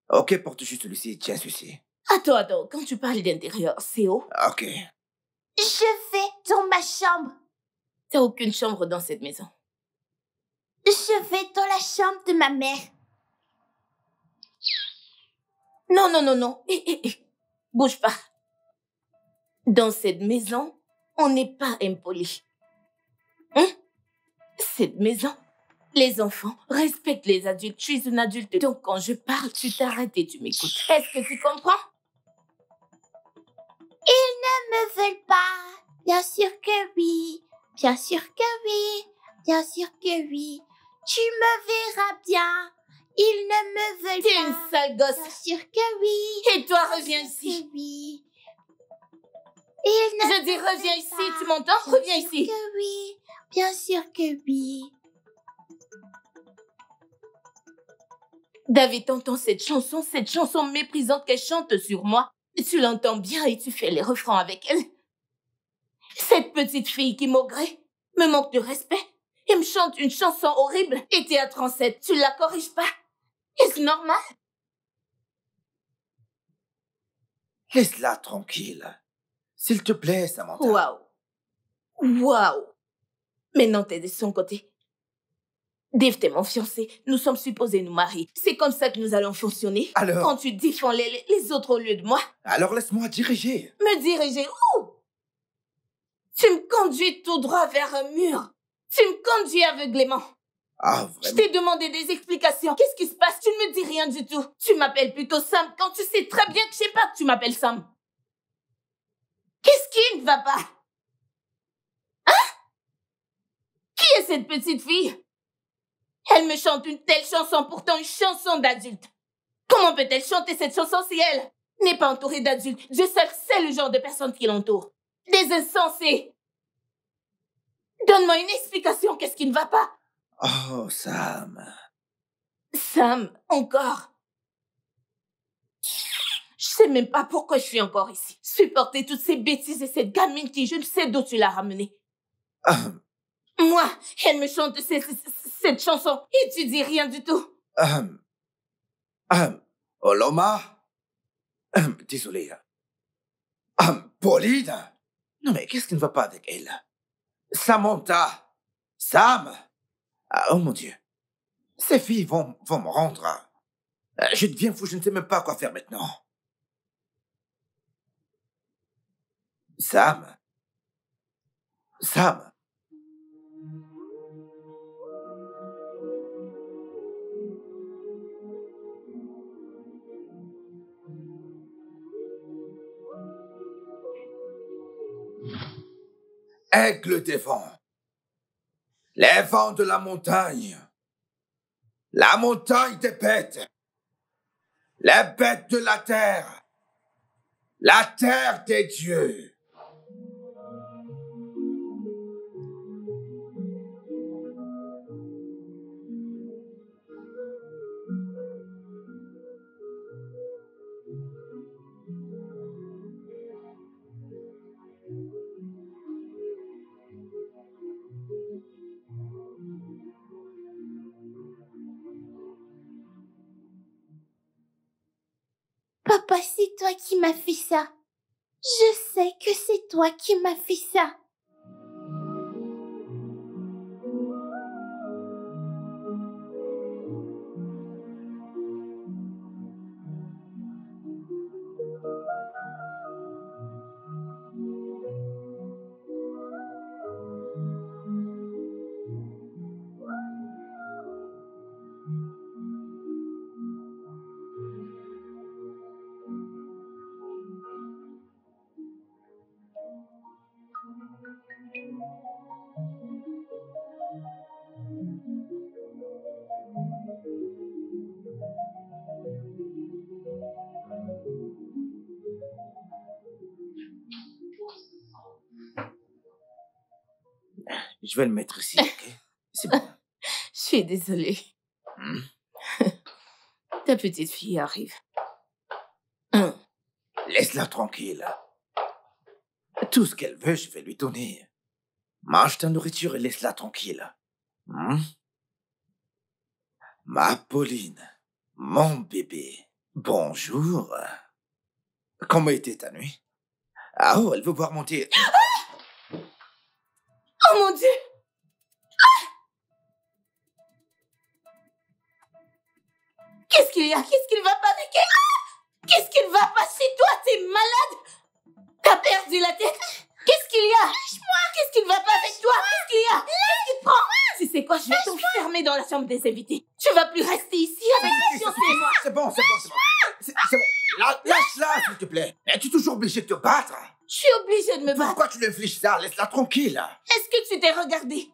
Ok, porte juste celui-ci. Tiens, celui-ci. Attends, quand tu parles d'intérieur, c'est haut? Ok. Je vais dans ma chambre. T'as aucune chambre dans cette maison. Je vais dans la chambre de ma mère. Non. Bouge pas. Dans cette maison, on n'est pas impoli. Cette maison, les enfants respectent les adultes. Tu es une adulte, donc quand je parle, tu t'arrêtes et tu m'écoutes. Est-ce que tu comprends? Ils ne me veulent pas. Bien sûr que oui. Bien sûr que oui. Bien sûr que oui. Tu me verras bien. Ils ne me veulent T'es pas. une sale gosse. Bien sûr que oui. Et toi, Bien reviens sûr ici. que oui. Ils ne Je dis me reviens veulent ici, pas. tu m'entends? Bien Reviens sûr ici. que oui. Bien sûr que oui. David, t'entends cette chanson méprisante qu'elle chante sur moi. Tu l'entends bien et tu fais les refrains avec elle. Cette petite fille qui maugrée me manque de respect et me chante une chanson horrible. Et t'es à 37, tu la corriges pas. Est-ce normal? Laisse-la tranquille. S'il te plaît, Samantha. Waouh. Maintenant, t'es de son côté. Dave, t'es mon fiancé. Nous sommes supposés nous marier. C'est comme ça que nous allons fonctionner. Alors? Quand tu défends les autres au lieu de moi. Alors laisse-moi diriger. Me diriger où? Tu me conduis tout droit vers un mur. Tu me conduis aveuglément. Ah, Je vraiment? t'ai demandé des explications. Qu'est-ce qui se passe? Tu ne me dis rien du tout. Tu m'appelles plutôt Sam quand tu sais très bien que je sais pas que tu m'appelles Sam. Qu'est-ce qui ne va pas? Qui est cette petite fille? Elle me chante une telle chanson, pourtant une chanson d'adulte. Comment peut-elle chanter cette chanson si elle n'est pas entourée d'adultes? Dieu seul sait le genre de personnes qui l'entourent. Des insensés. Donne-moi une explication, qu'est-ce qui ne va pas? Oh, Sam. Sam, encore. Je sais même pas pourquoi je suis encore ici. Supporter toutes ces bêtises et cette gamine qui, je ne sais d'où tu l'as ramenée. Moi, elle me chante cette chanson et tu dis rien du tout. Oloma? Désolé. Pauline? Non mais qu'est-ce qui ne va pas avec elle? Samantha! Sam! Ah, oh mon Dieu. Ces filles vont me rendre. Je deviens fou, je ne sais même pas quoi faire maintenant. Sam. Sam. Aigle des vents. Les vents de la montagne. La montagne des bêtes. Les bêtes de la terre. La terre des dieux. Papa, c'est toi qui m'as fait ça. Je sais que c'est toi qui m'as fait ça. Je vais le mettre ici, ok? C'est bon. Je suis désolée. Ta petite fille arrive. Laisse-la tranquille. Tout ce qu'elle veut, je vais lui donner. Mange ta nourriture et laisse-la tranquille. Ma Pauline, mon bébé, bonjour. Comment était ta nuit? Ah oh, elle veut boire mon thé. Oh mon Dieu! Qu'est-ce qu'il y a? Qu'est-ce qu'il va pas avec elle? Qu'est-ce qu'il va passer? Toi, t'es malade? T'as perdu la tête? Qu'est-ce qu'il y a? Lâche-moi! Qu'est-ce qu'il va pas avec toi? Qu'est-ce qu'il y a? Qu'est-ce qui te prend? Tu sais quoi? Je vais t'enfermer dans la chambre des invités. Tu vas plus rester ici avec patience et moi. C'est bon. C'est bon. Lâche-la, s'il te plaît. Es-tu toujours obligé de te battre? Je suis obligée de me battre. Pourquoi tu lui infliges ça? Laisse-la tranquille. Est-ce que tu t'es regardé?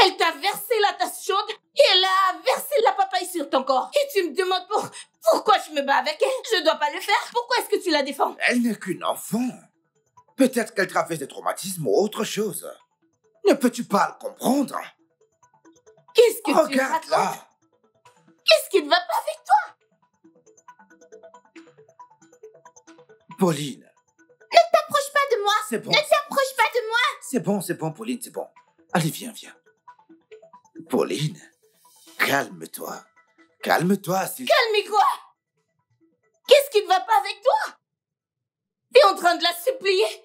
Elle t'a versé la tasse chaude et elle a versé la papaye sur ton corps. Et tu me demandes pourquoi je me bats avec elle? Je dois pas le faire. Pourquoi est-ce que tu la défends? Elle n'est qu'une enfant. Peut-être qu'elle traverse des traumatismes ou autre chose. Ne peux-tu pas le comprendre? Qu'est-ce que tu Regarde racontes? là. Qu'est-ce qui ne va pas avec toi? Pauline. Ne t'approche pas de moi. C'est bon. Ne t'approche pas de moi. C'est bon, Pauline, c'est bon. Allez, viens. Pauline, calme-toi. Calme-toi, s'il... Calme quoi? Qu'est-ce qui ne va pas avec toi? T'es en train de la supplier?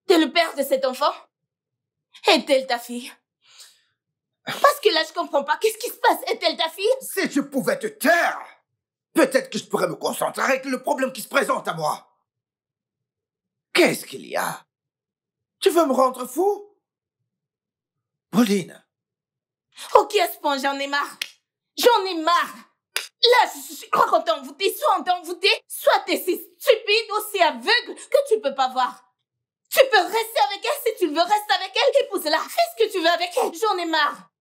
T'es le père de cet enfant? Est-elle ta fille? Parce que là, je comprends pas. Qu'est-ce qui se passe? Est-elle ta fille? Si je pouvais te taire, peut-être que je pourrais me concentrer avec le problème qui se présente à moi. Qu'est-ce qu'il y a? Tu veux me rendre fou? Pauline. Ok, à ce point, j'en ai marre. J'en ai marre. Là, je crois qu'on t'a envoûté. Soit on t'a envoûté, soit t'es si stupide, aussi aveugle que tu peux pas voir. Tu peux rester avec elle si tu le veux, reste avec elle. Épouse-la. Fais ce que tu veux avec elle. J'en ai marre.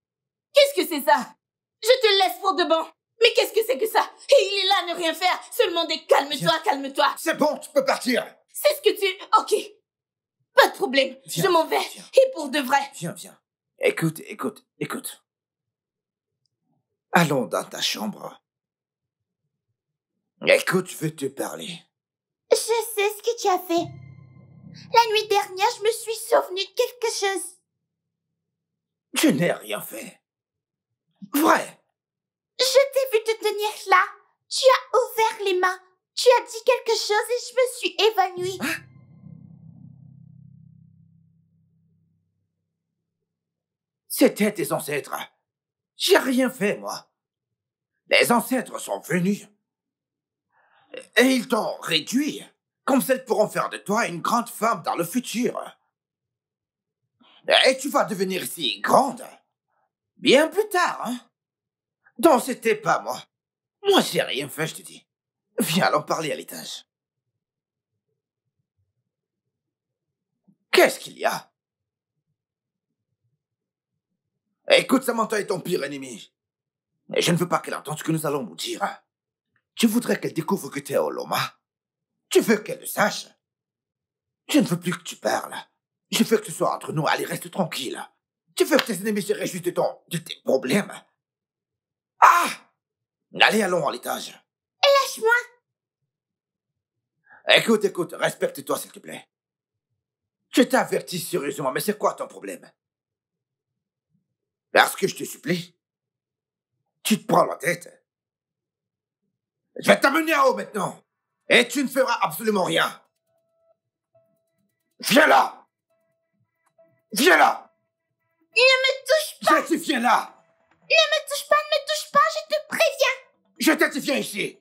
Qu'est-ce que c'est ça? Je te laisse pour de bon. Mais qu'est-ce que c'est que ça? Et il est là à ne rien faire. Seulement des calme-toi, calme-toi. C'est bon, tu peux partir. C'est ce que tu... Ok. Pas de problème. Viens, Je m'en vais. viens. Et pour de vrai. Viens. Écoute. Allons dans ta chambre. Écoute, je veux te parler. Je sais ce que tu as fait. La nuit dernière, je me suis souvenue de quelque chose. Je n'ai rien fait. Vrai. Je t'ai vu te tenir là. Tu as ouvert les mains. Tu as dit quelque chose et je me suis évanouie. C'était tes ancêtres. J'ai rien fait, moi. Les ancêtres sont venus. Et ils t'ont réduit. Comme s'ils pourront faire de toi une grande femme dans le futur. Et tu vas devenir si grande. Bien plus tard, hein. Donc c'était pas moi. Moi, j'ai rien fait, je te dis. Viens, allons parler à l'étage. Qu'est-ce qu'il y a? Écoute, Samantha est ton pire ennemi. Et je ne veux pas qu'elle entende ce que nous allons nous dire. Tu voudrais qu'elle découvre que tu es Oloma. Tu veux qu'elle le sache. Je ne veux plus que tu parles. Je veux que ce soit entre nous. Allez, reste tranquille. Tu veux que tes ennemis se réjouissent de tes problèmes. Ah! Allez, allons à l'étage. Lâche-moi. Écoute, respecte-toi, s'il te plaît. Je t'avertis sérieusement, mais c'est quoi ton problème? Parce que je te supplie. Tu te prends la tête. Je vais t'amener en haut maintenant. Et tu ne feras absolument rien. Viens là. Viens là. Ne me touche pas. Je te viens là. Ne me touche pas, je te préviens. Je te viens ici.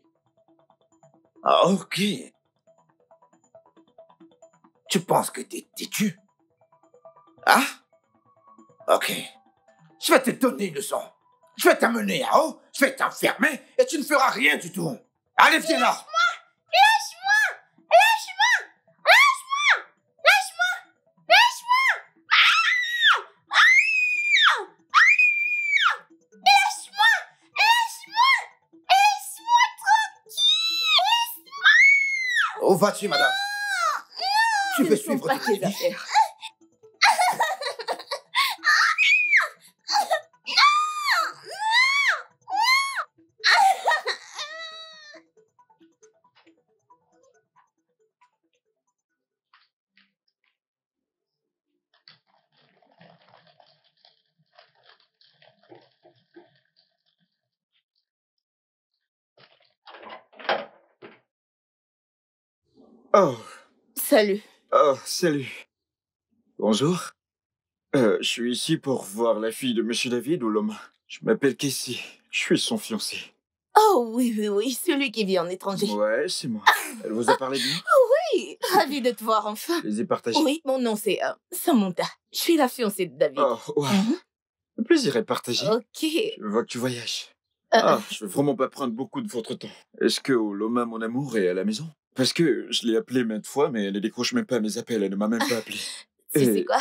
Ah, ok. Tu penses que t'es têtu? Ah? Ok. Je vais te donner une leçon. Je vais t'amener en haut, je vais t'enfermer et tu ne feras rien du tout. Allez, viens là. Où vas-tu, madame? Tu veux suivre Pas tes tes affaires. Oh, Salut. salut. Bonjour. Je suis ici pour voir la fille de Monsieur David ou l'homme. Je m'appelle Casey. Je suis son fiancé. Oh oui, celui qui vit en étranger. Ouais, c'est moi. Elle vous a parlé de moi? Oui, ravi de te voir enfin. Je les ai partagés. Oui, mon nom c'est Samantha. Je suis la fiancée de David. Oh, wow. Le plaisir est partagé. Ok. Je vois que tu voyages. Euh, Je veux vraiment pas prendre beaucoup de votre temps. Est-ce que Oloma, mon amour, est à la maison? Parce que je l'ai appelée maintes fois, mais elle ne décroche même pas mes appels. Elle ne m'a même pas appelé. Tu sais quoi?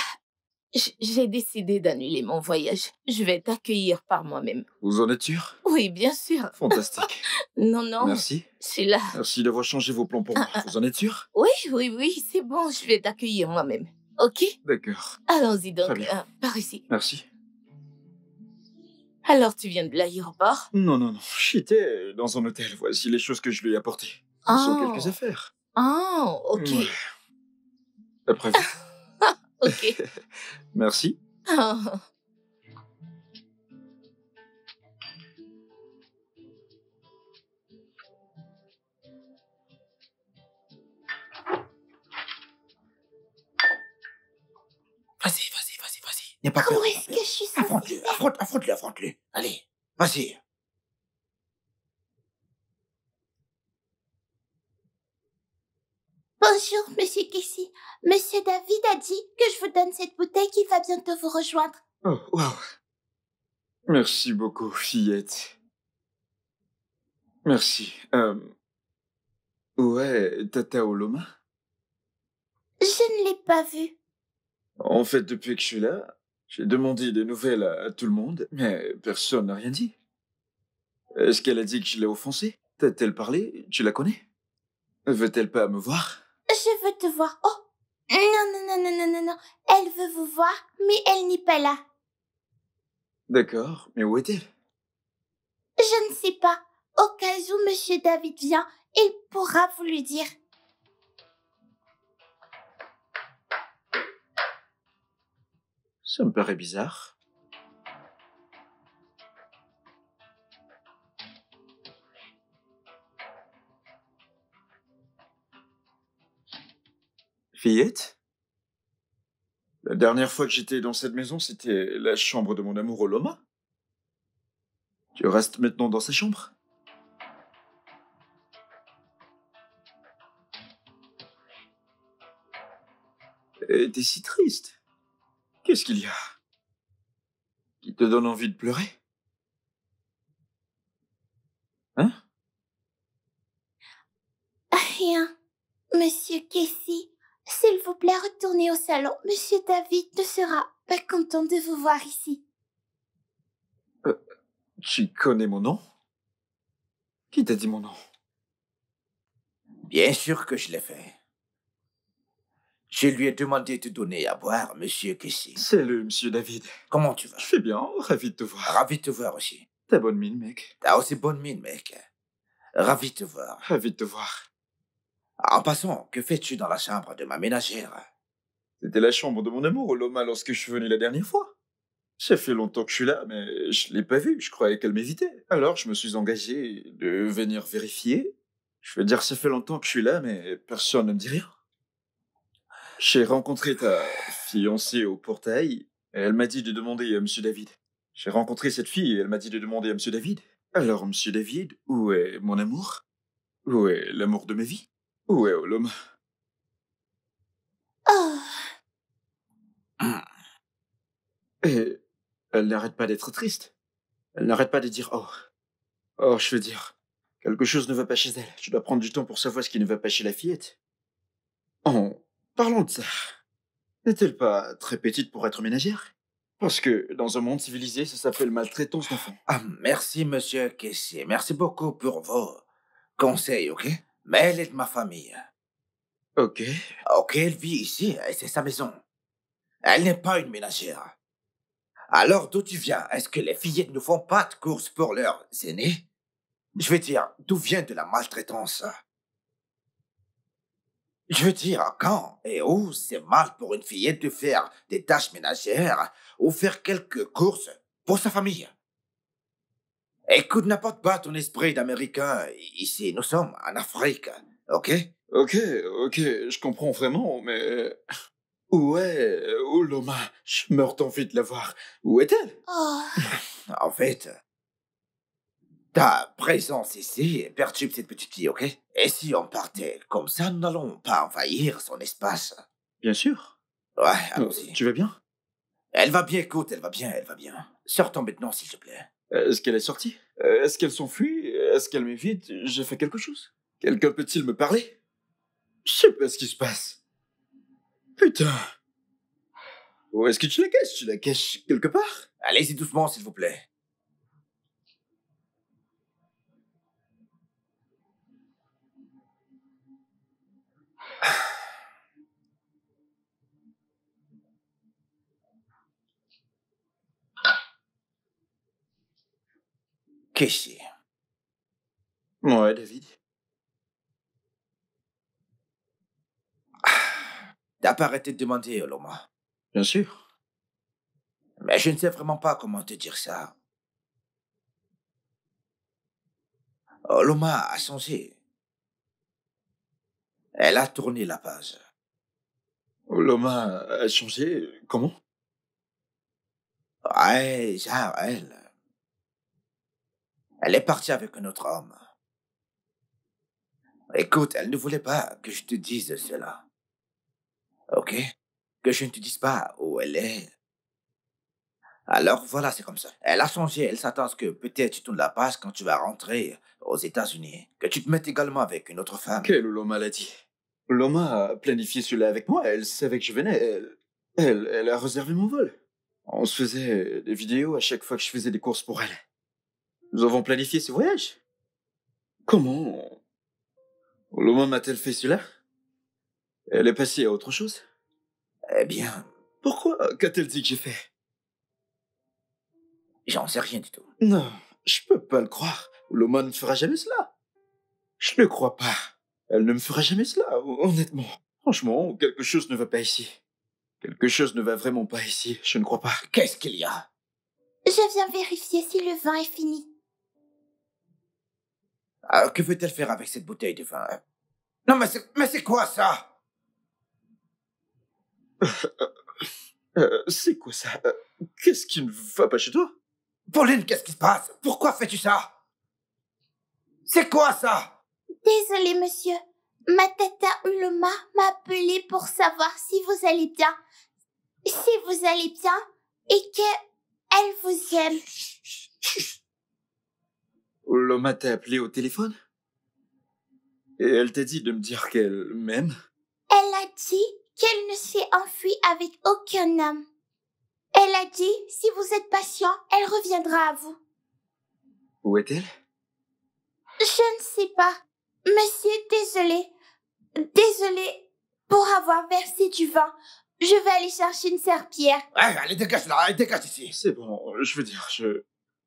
J'ai décidé d'annuler mon voyage. Je vais t'accueillir par moi-même. Vous en êtes sûr? Oui, bien sûr. Fantastique. Non. Merci. Je suis là. Merci d'avoir changé vos plans pour moi. Vous en êtes sûr? Oui, c'est bon, je vais t'accueillir moi-même. Ok? D'accord. Allons-y donc, Très bien. par ici. Merci. Alors, tu viens de l'aéroport? Non. J'étais dans un hôtel. Voici les choses que je lui ai apportées. Ce sont quelques affaires. Oh, ok. Ouais. Après vous. Ok. Merci. Oh. Vas-y. N'aie pas peur. Où est-ce que je suis censée Affronte-le, faire? affronte-le. Allez, vas-y. Bonjour, Monsieur Casey. Monsieur David a dit que je vous donne cette bouteille qui va bientôt vous rejoindre. Oh, wow. Merci beaucoup, fillette. Merci. Ouais, Tata Oloma? Je ne l'ai pas vue. En fait, depuis que je suis là, j'ai demandé des nouvelles à tout le monde, mais personne n'a rien dit. Est-ce qu'elle a dit que je l'ai offensée? T'a-t-elle parlé? Tu la connais? Veut-elle pas me voir? Je veux te voir. Oh, non. Elle veut vous voir, mais elle n'est pas là. D'accord, mais où est-elle? Je ne sais pas. Au cas où Monsieur David vient, il pourra vous lui dire. Ça me paraît bizarre. Fillette? La dernière fois que j'étais dans cette maison, c'était la chambre de mon amour Oloma. Tu restes maintenant dans sa chambre? Et t'es si triste. Qu'est-ce qu'il y a? Qui te donne envie de pleurer? Hein? Rien. Monsieur Casey, s'il vous plaît, retournez au salon. Monsieur David ne sera pas content de vous voir ici. Tu connais mon nom? Qui t'a dit mon nom? Bien sûr que je l'ai fait. Je lui ai demandé de donner à boire, monsieur Casey. C'est le monsieur David. Comment tu vas? Je fais bien, ravi de te voir. Ravi de te voir aussi. T'as bonne mine, mec. T'as aussi bonne mine, mec. Ravi de te voir. Ravi de te voir. En passant, que fais-tu dans la chambre de ma ménagère? C'était la chambre de mon amour, Oloma, lorsque je suis venu la dernière fois. Ça fait longtemps que je suis là, mais je l'ai pas vue. Je croyais qu'elle m'évitait. Alors, je me suis engagé de venir vérifier. Je veux dire, ça fait longtemps que je suis là, mais personne ne me dit rien. J'ai rencontré ta fiancée au portail, et elle m'a dit de demander à monsieur David. J'ai rencontré cette fille, et elle m'a dit de demander à monsieur David. Alors, monsieur David, où est mon amour? Où est l'amour de ma vie? Où est Oloma? Oh, Et elle n'arrête pas d'être triste. Elle n'arrête pas de dire « Oh, oh, je veux dire, quelque chose ne va pas chez elle. Je dois prendre du temps pour savoir ce qui ne va pas chez la fillette. » En parlant de ça, n'est-elle pas très petite pour être ménagère? Parce que dans un monde civilisé, ça s'appelle maltraitance d'enfants. Ah, merci, monsieur Casey. Merci beaucoup pour vos conseils, ok? Mais elle est de ma famille. Ok. Ok, elle vit ici, et c'est sa maison. Elle n'est pas une ménagère. Alors, d'où tu viens? Est-ce que les fillettes ne font pas de courses pour leurs aînés? Je veux dire, d'où vient de la maltraitance? Je veux dire, quand et où c'est mal pour une fillette de faire des tâches ménagères ou faire quelques courses pour sa famille? Écoute, n'importe pas ton esprit d'Américain. Ici, nous sommes en Afrique, ok? Ok, je comprends vraiment, mais... Où est Oloma? Je meurs d'envie de la voir. Où est-elle? oh, En fait, ta présence ici perturbe cette petite fille, ok? Et si on partait comme ça, nous n'allons pas envahir son espace. Bien sûr. Ouais, allons-y. Tu vas bien? Elle va bien, écoute, elle va bien. Sortons maintenant, s'il te plaît. Est-ce qu'elle est sortie? Est-ce qu'elle s'enfuit? Est-ce qu'elle m'évite? J'ai fait quelque chose? Quelqu'un peut-il me parler? Je sais pas ce qui se passe. Putain. Où est-ce que tu la caches? Tu la caches quelque part? Allez-y doucement, s'il vous plaît. Casey, Ouais, David. t'as pas arrêté de demander, Oloma. Bien sûr. Mais je ne sais vraiment pas comment te dire ça. Oloma a changé. Elle a tourné la page. Oloma a changé. Comment? Ouais, genre, elle. Elle est partie avec un autre homme. Écoute, elle ne voulait pas que je te dise cela. Ok? Que je ne te dise pas où elle est. Alors voilà, c'est comme ça. Elle a changé, elle s'attend à ce que peut-être tu tournes la page quand tu vas rentrer aux États-Unis. Que tu te mettes également avec une autre femme. Quelle Oloma l'a dit? Oloma a planifié cela avec moi. Elle savait que je venais. Elle a réservé mon vol. On se faisait des vidéos à chaque fois que je faisais des courses pour elle. Nous avons planifié ce voyage. Comment Oloma m'a-t-elle fait cela? Elle est passée à autre chose? Eh bien, Pourquoi? Qu'a-t-elle dit que j'ai fait? j'en sais rien du tout. Non, je peux pas le croire. Oloma ne me fera jamais cela. Je ne crois pas. Elle ne me fera jamais cela, honnêtement. Franchement, quelque chose ne va pas ici. Quelque chose ne va vraiment pas ici, je ne crois pas. Qu'est-ce qu'il y a? je viens vérifier si le vin est fini. Alors, que veut-elle faire avec cette bouteille de vin? Non, mais c'est quoi ça? C'est quoi ça? Qu'est-ce qui ne va pas chez toi? Pauline, qu'est-ce qui se passe? Pourquoi fais-tu ça? C'est quoi ça? Désolé, monsieur. Ma tata Uloma m'a appelé pour savoir si vous allez bien. Si vous allez bien et que elle vous aime. Loma t'a appelé au téléphone? Et elle t'a dit de me dire qu'elle m'aime? Elle a dit qu'elle ne s'est enfuie avec aucun homme. Elle a dit, si vous êtes patient, elle reviendra à vous. Où est-elle? Je ne sais pas. Monsieur, désolé. Désolé pour avoir versé du vin. Je vais aller chercher une serpillière. Allez, dégage là, allez, dégage ici. C'est bon, je veux dire,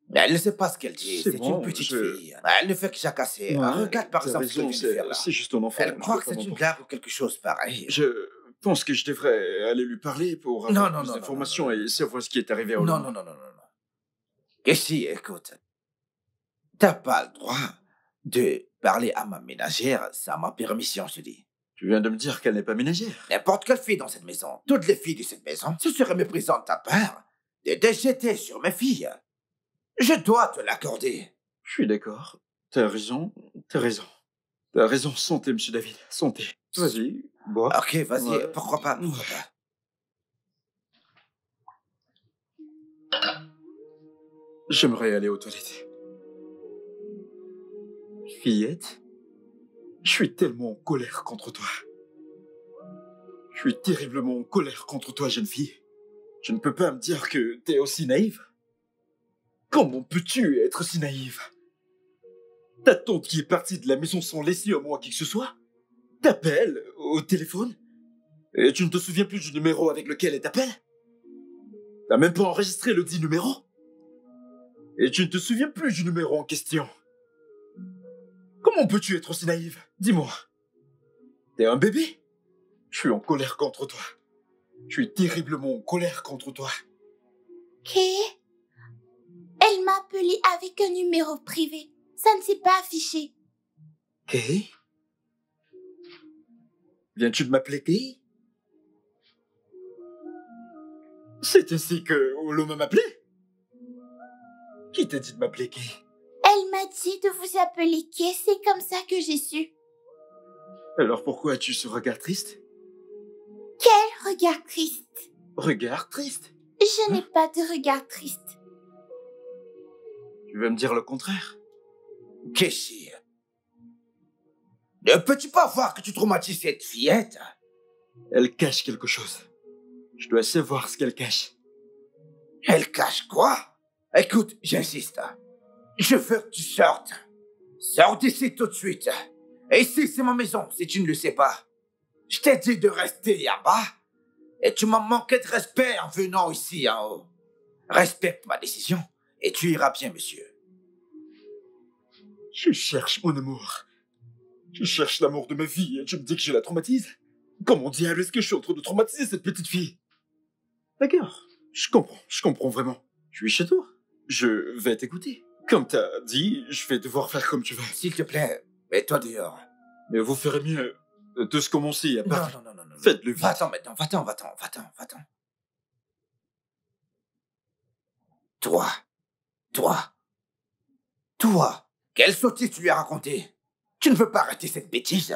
Mais elle ne sait pas ce qu'elle dit. C'est C'est bon, une petite je- fille. Elle ne fait que jacasser. Ouais, Regarde par t'as exemple ce qu'elle raison, vient de faire là. c'est juste ton enfant. Elle croit que je c'est peux une pas blague ou quelque chose pareil. Je pense que je devrais aller lui parler pour Non, avoir non, plus non, d'informations non, non. et savoir ce qui est arrivé à Non, Oloma. non, non, non, non, non. Ici, écoute. T'as pas le droit de parler à ma ménagère sans ma permission, je te dis. Tu viens de me dire qu'elle n'est pas ménagère. N'importe quelle fille dans cette maison, toutes les filles de cette maison, ce serait méprisant de ta part de déjeter sur mes filles. Je dois te l'accorder. Je suis d'accord. T'as raison, t'as raison. T'as raison, santé, monsieur David, santé. Vas-y, bois. Ok, vas-y, Ouais. pourquoi pas, pourquoi pas. J'aimerais aller aux toilettes. Fillette, je suis tellement en colère contre toi. Je suis terriblement en colère contre toi, jeune fille. Je ne peux pas me dire que t'es aussi naïve. Comment peux-tu être si naïve? Ta tante qui est partie de la maison sans laisser au moins qui que ce soit t'appelle au téléphone et tu ne te souviens plus du numéro avec lequel elle t'appelle? T'as même pas enregistré le dit numéro et tu ne te souviens plus du numéro en question. Comment peux-tu être aussi naïve? Dis-moi. T'es un bébé? Je suis en colère contre toi. Je suis terriblement en colère contre toi. Qu'est? Elle m'a appelé avec un numéro privé. Ça ne s'est pas affiché. Kay? Viens-tu de m'appeler Kay? C'est ainsi que Oloma m'appelait? Qui t'a dit de m'appeler Kay? Elle m'a dit de vous appeler Kay. C'est comme ça que j'ai su. Alors pourquoi as-tu ce regard triste? Quel regard triste. Regard triste? Je n'ai pas de regard triste. Tu vas me dire le contraire? Kessie, ne peux-tu pas voir que tu traumatises cette fillette? Elle cache quelque chose. Je dois savoir ce qu'elle cache. Elle cache quoi? Écoute, j'insiste. Je veux que tu sortes. Sors d'ici tout de suite. Et ici, c'est ma maison, si tu ne le sais pas. Je t'ai dit de rester là-bas. Et tu m'as manqué de respect en venant ici en haut. Respecte ma décision et tu iras bien, monsieur. Je cherche mon amour. Je cherche l'amour de ma vie et tu me dis que je la traumatise? Comment diable est-ce que je suis en train de traumatiser cette petite fille? D'accord, je comprends vraiment. Je suis chez toi. Je vais t'écouter. Comme t'as dit, je vais devoir faire comme tu veux. S'il te plaît, mets-toi dehors. Mais vous ferez mieux de se commencer à part. Non, non, non, non. Faites-le vite. Va-t'en maintenant, va-t'en. Toi, quelle sottise tu lui as raconté? Tu ne veux pas arrêter cette bêtise?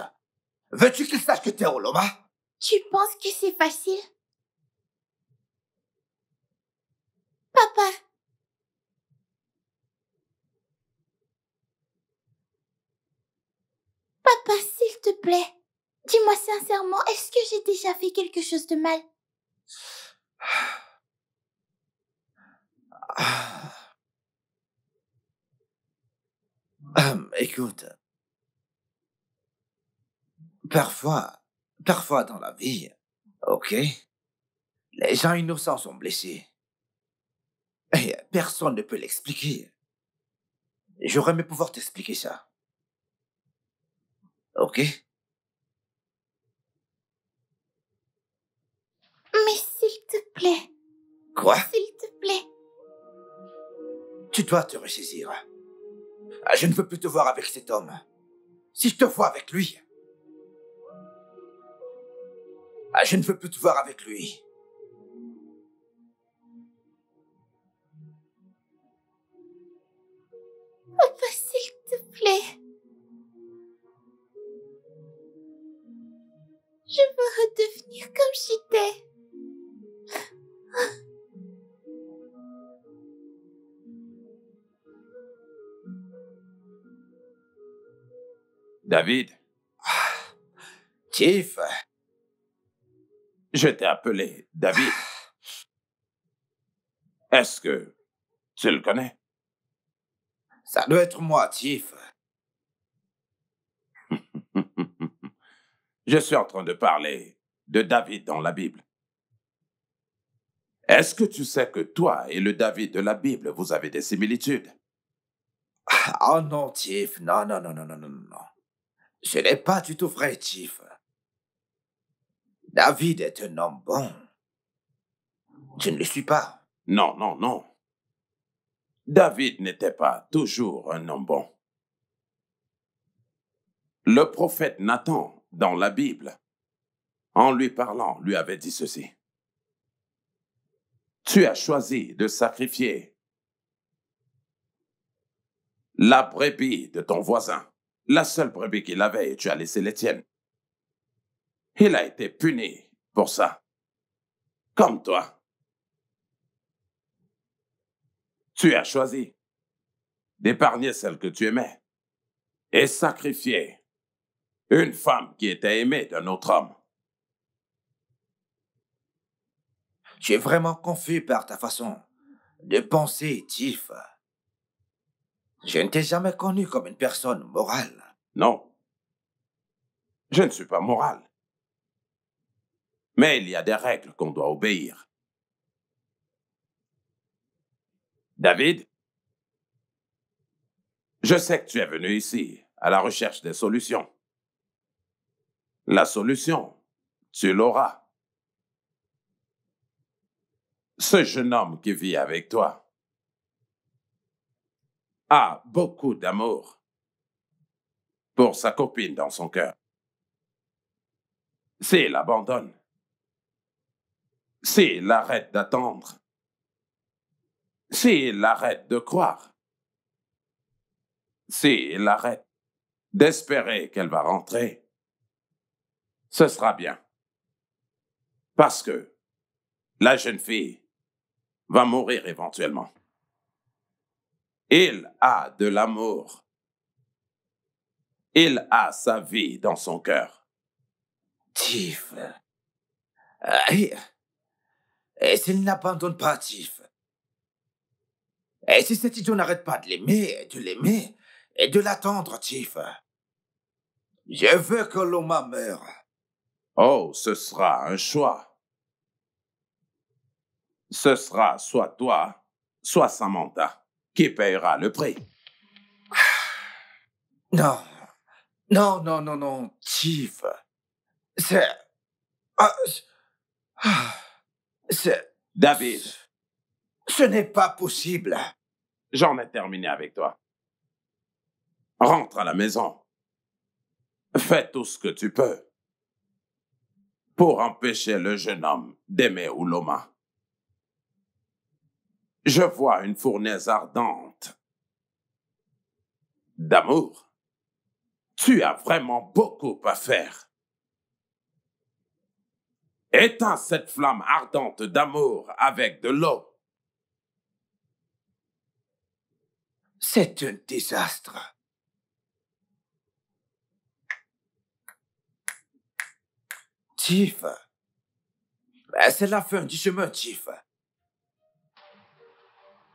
Veux-tu qu'il sache que t'es Oloma? Tu penses que c'est facile? Papa. Papa, s'il te plaît. Dis-moi sincèrement, est-ce que j'ai déjà fait quelque chose de mal? Écoute. Parfois dans la vie, ok, les gens innocents sont blessés. Et personne ne peut l'expliquer. J'aurais aimé pouvoir t'expliquer ça. Ok? Mais s'il te plaît. Quoi? S'il te plaît. Tu dois te ressaisir. Je ne veux plus te voir avec cet homme. Si je te vois avec lui... je ne veux plus te voir avec lui. Papa, s'il te plaît. Je veux redevenir comme j'étais. David, Tiff, je t'ai appelé David. Est-ce que tu le connais? ça doit être moi, Tiff. Je suis en train de parler de David dans la Bible. Est-ce que tu sais que toi et le David de la Bible, vous avez des similitudes? Oh non, Tiff, non, non, non, non, non, non, non. Ce n'est pas du tout vrai, Tiff. David est un homme bon. Je ne le suis pas. Non, non, non. David n'était pas toujours un homme bon. Le prophète Nathan, dans la Bible, en lui parlant, lui avait dit ceci. Tu as choisi de sacrifier la brebis de ton voisin, la seule brebis qu'il avait, et tu as laissé les tiennes. Il a été puni pour ça, comme toi. Tu as choisi d'épargner celle que tu aimais et sacrifier une femme qui était aimée d'un autre homme. Tu es vraiment confus par ta façon de penser, Tiff. Je ne t'ai jamais connu comme une personne morale. Non, je ne suis pas moral. Mais il y a des règles qu'on doit obéir. David, je sais que tu es venu ici à la recherche des solutions. La solution, tu l'auras. Ce jeune homme qui vit avec toi a beaucoup d'amour pour sa copine dans son cœur. S'il abandonne, s'il arrête d'attendre, s'il arrête de croire, s'il arrête d'espérer qu'elle va rentrer, ce sera bien. Parce que la jeune fille va mourir éventuellement. Il a de l'amour. Il a sa vie dans son cœur. Tiff. Et s'il n'abandonne pas, Tiff. Et si cet idiot n'arrête pas de l'aimer et de l'attendre, Tiff. Je veux que Loma meure. Oh, ce sera un choix. Ce sera soit toi, soit Samantha qui payera le prix. Non. Non, non, non, non, Tiff. C'est... C'est... David, Ce n'est pas possible. j'en ai terminé avec toi. Rentre à la maison. Fais tout ce que tu peux pour empêcher le jeune homme d'aimer Ouloma. Je vois une fournaise ardente d'amour. Tu as vraiment beaucoup à faire. Éteins cette flamme ardente d'amour avec de l'eau. C'est un désastre. Tiff. C'est la fin du chemin, Tiff.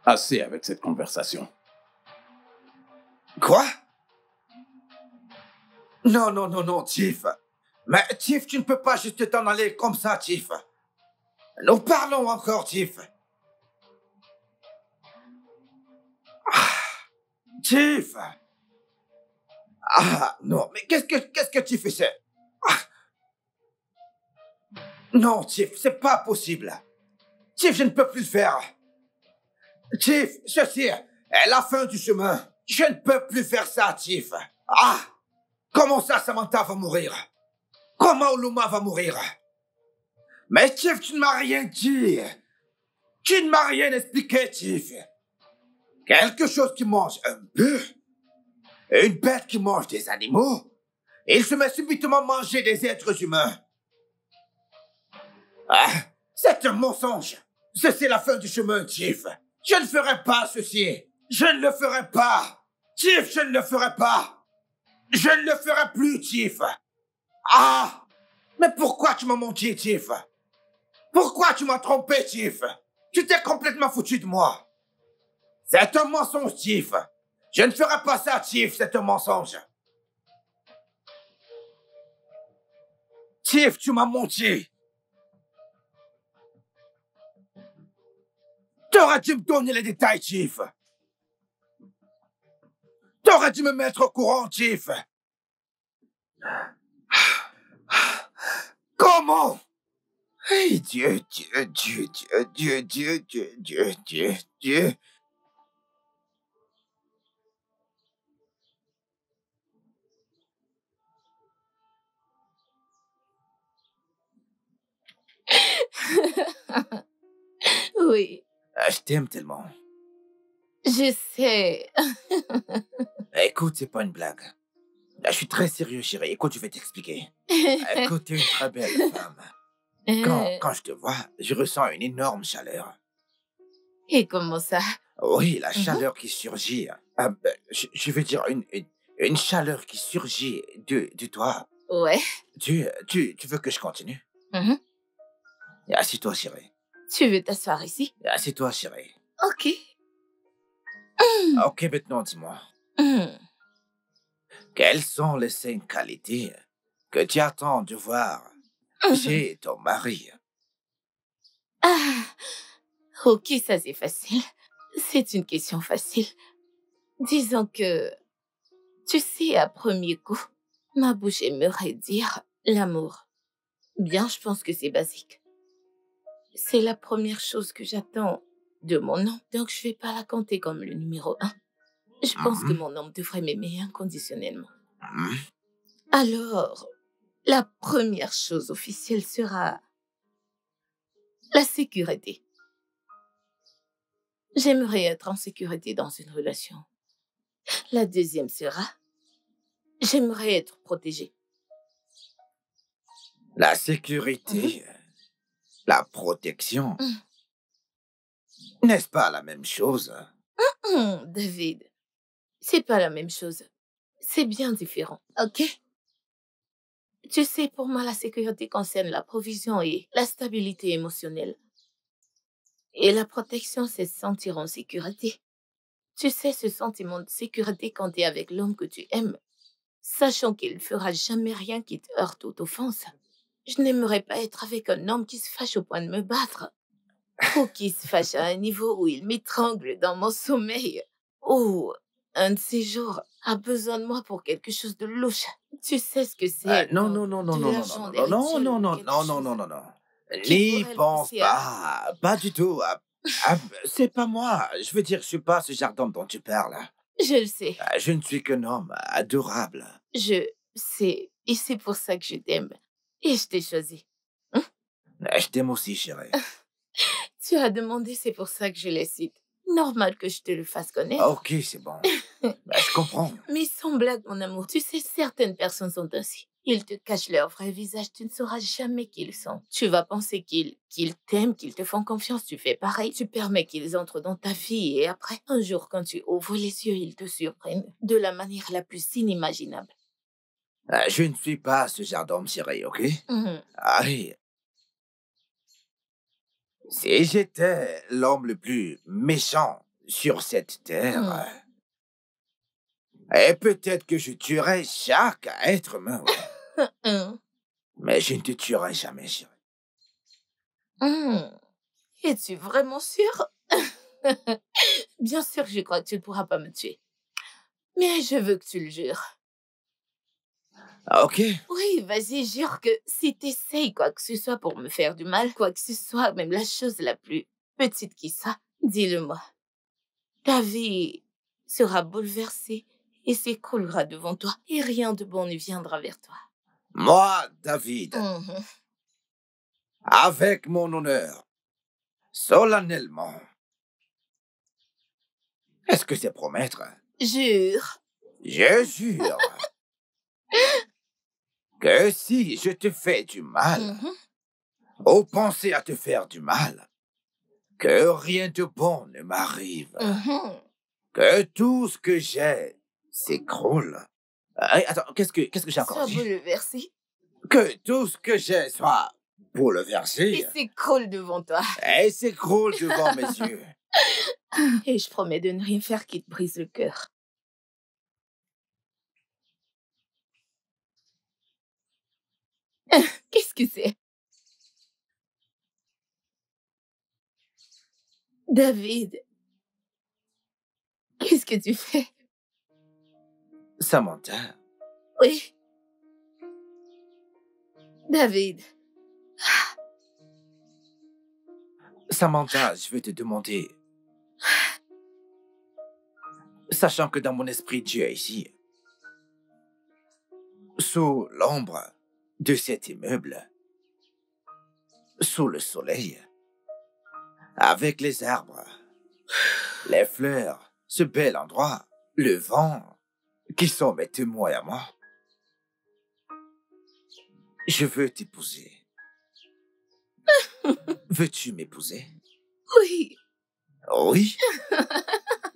Assez avec cette conversation. Quoi? Non, non, non, non, Tiff. Mais Tiff, tu ne peux pas juste t'en aller comme ça, Tiff. Nous parlons encore, Tiff. Tiff. Ah, non, mais qu'est-ce que tu fais? Non, Tiff, c'est pas possible. Tiff, je ne peux plus le faire. Tiff, ceci est la fin du chemin. Je ne peux plus faire ça, Tiff. Ah! Comment ça, Samantha va mourir? Comment Ouloma va mourir? Mais Tiff, tu ne m'as rien dit. Tu ne m'as rien expliqué, Tiff. Quelque chose qui mange un bœuf, une bête qui mange des animaux, il se met subitement à manger des êtres humains. Ah, c'est un mensonge. Ceci est la fin du chemin, Chief. Je ne ferai pas ceci. Je ne le ferai pas. Chief, je ne le ferai pas. Je ne le ferai plus, Chief. Ah! Mais pourquoi tu m'as menti, Chief? Pourquoi tu m'as trompé, Chief? Tu t'es complètement foutu de moi. C'est un mensonge, Chief. Je ne ferai pas ça, Chief, c'est un mensonge. Chief, tu m'as menti. T'aurais dû me donner les détails, Chief. T'aurais dû me mettre au courant, Chief. Comment? Hey, Dieu, Dieu, Dieu, Dieu, Dieu, Dieu, Dieu, Dieu, Dieu, Dieu. Oui, Je t'aime tellement. je sais. Écoute, c'est pas une blague. Je suis très sérieux, chérie. Écoute, je vais t'expliquer. Écoute, t'es une très belle femme. Quand je te vois, je ressens une énorme chaleur. Et comment ça? Oui, la chaleur qui surgit. Je veux dire, une chaleur qui surgit de toi. Ouais. Tu veux que je continue? Mhm. Assis-toi, chérie. Tu veux t'asseoir ici? Assis-toi, chérie. Ok. Ok, maintenant, dis-moi. Hmm. Quelles sont les 5 qualités que tu attends de voir chez ton mari? Ah, ok, ça c'est facile. C'est une question facile. Disons que, tu sais, à premier coup, ma bouche aimerait dire l'amour. Bien, je pense que c'est basique. C'est la première chose que j'attends de mon homme, donc je vais pas la compter comme le numéro 1. Je pense que mon homme devrait m'aimer inconditionnellement. Alors, la première chose officielle sera la sécurité. J'aimerais être en sécurité dans une relation. La deuxième sera, j'aimerais être protégée. La sécurité, la protection. N'est-ce pas la même chose? David, c'est pas la même chose. C'est bien différent, ok? Tu sais, pour moi, la sécurité concerne la provision et la stabilité émotionnelle. Et la protection, c'est se sentir en sécurité. Tu sais, ce sentiment de sécurité quand tu es avec l'homme que tu aimes, sachant qu'il ne fera jamais rien qui te heurte ou t'offense. Je n'aimerais pas être avec un homme qui se fâche au point de me battre, ou qui se fâche à un niveau où il m'étrangle dans mon sommeil, ou un de ces jours a besoin de moi pour quelque chose de louche. Tu sais ce que c'est? Non, quand non, non, non, de non, non, l'argent non, non, d'héritier non, non, ou non, quelque non, non, chose non, non, non. qui N'y pourrait le pense pousser à- pas, pas du tout. C'est pas moi. Je veux dire, je suis pas ce genre d'homme dont tu parles. Je le sais, Je ne suis qu'un homme adorable. je sais, et c'est pour ça que je t'aime. Et je t'ai choisi. Je t'aime aussi, chérie. Tu as demandé, c'est pour ça que je les cite. Normal que je te le fasse connaître. Ok, c'est bon. Je comprends. Mais sans blague, mon amour, tu sais, certaines personnes sont ainsi. Ils te cachent leur vrai visage, tu ne sauras jamais qui ils sont. Tu vas penser qu'ils t'aiment, qu'ils te font confiance, tu fais pareil. Tu permets qu'ils entrent dans ta vie et après, un jour, quand tu ouvres les yeux, ils te surprennent de la manière la plus inimaginable. Je ne suis pas ce genre d'homme, chérie, ok? Mhm. Allez. Si j'étais l'homme le plus méchant sur cette terre, et peut-être que je tuerais chaque être humain, ouais. Mais je ne te tuerai jamais, chérie. Es-tu vraiment sûr? Bien sûr que je crois que tu ne pourras pas me tuer. Mais je veux que tu le jures. Ok. Oui, vas-y, jure que si t'essayes quoi que ce soit pour me faire du mal, quoi que ce soit, même la chose la plus petite qui soit, dis-le-moi. Ta vie sera bouleversée et s'écroulera devant toi et rien de bon ne viendra vers toi. Moi, David, avec mon honneur, solennellement, Est-ce que c'est promettre? Jure. Je jure que si je te fais du mal, Mhm. ou penser à te faire du mal, que rien de bon ne m'arrive, Mhm. que tout ce que j'ai s'écroule. Attends, qu'est-ce que j'ai encore Sois dit? bouleversé. Que tout ce que j'ai soit Il bouleversé s'écroule devant toi. et s'écroule devant mes yeux. Et je promets de ne rien faire qui te brise le cœur. Qu'est-ce que c'est? David. Qu'est-ce que tu fais? Samantha, Oui. David. Samantha, je vais te demander, sachant que dans mon esprit, Dieu est ici, sous l'ombre de cet immeuble, sous le soleil, avec les arbres, les fleurs, ce bel endroit, le vent, qui sont mes témoins à moi. Je veux t'épouser. Veux-tu m'épouser? Oui. Oui?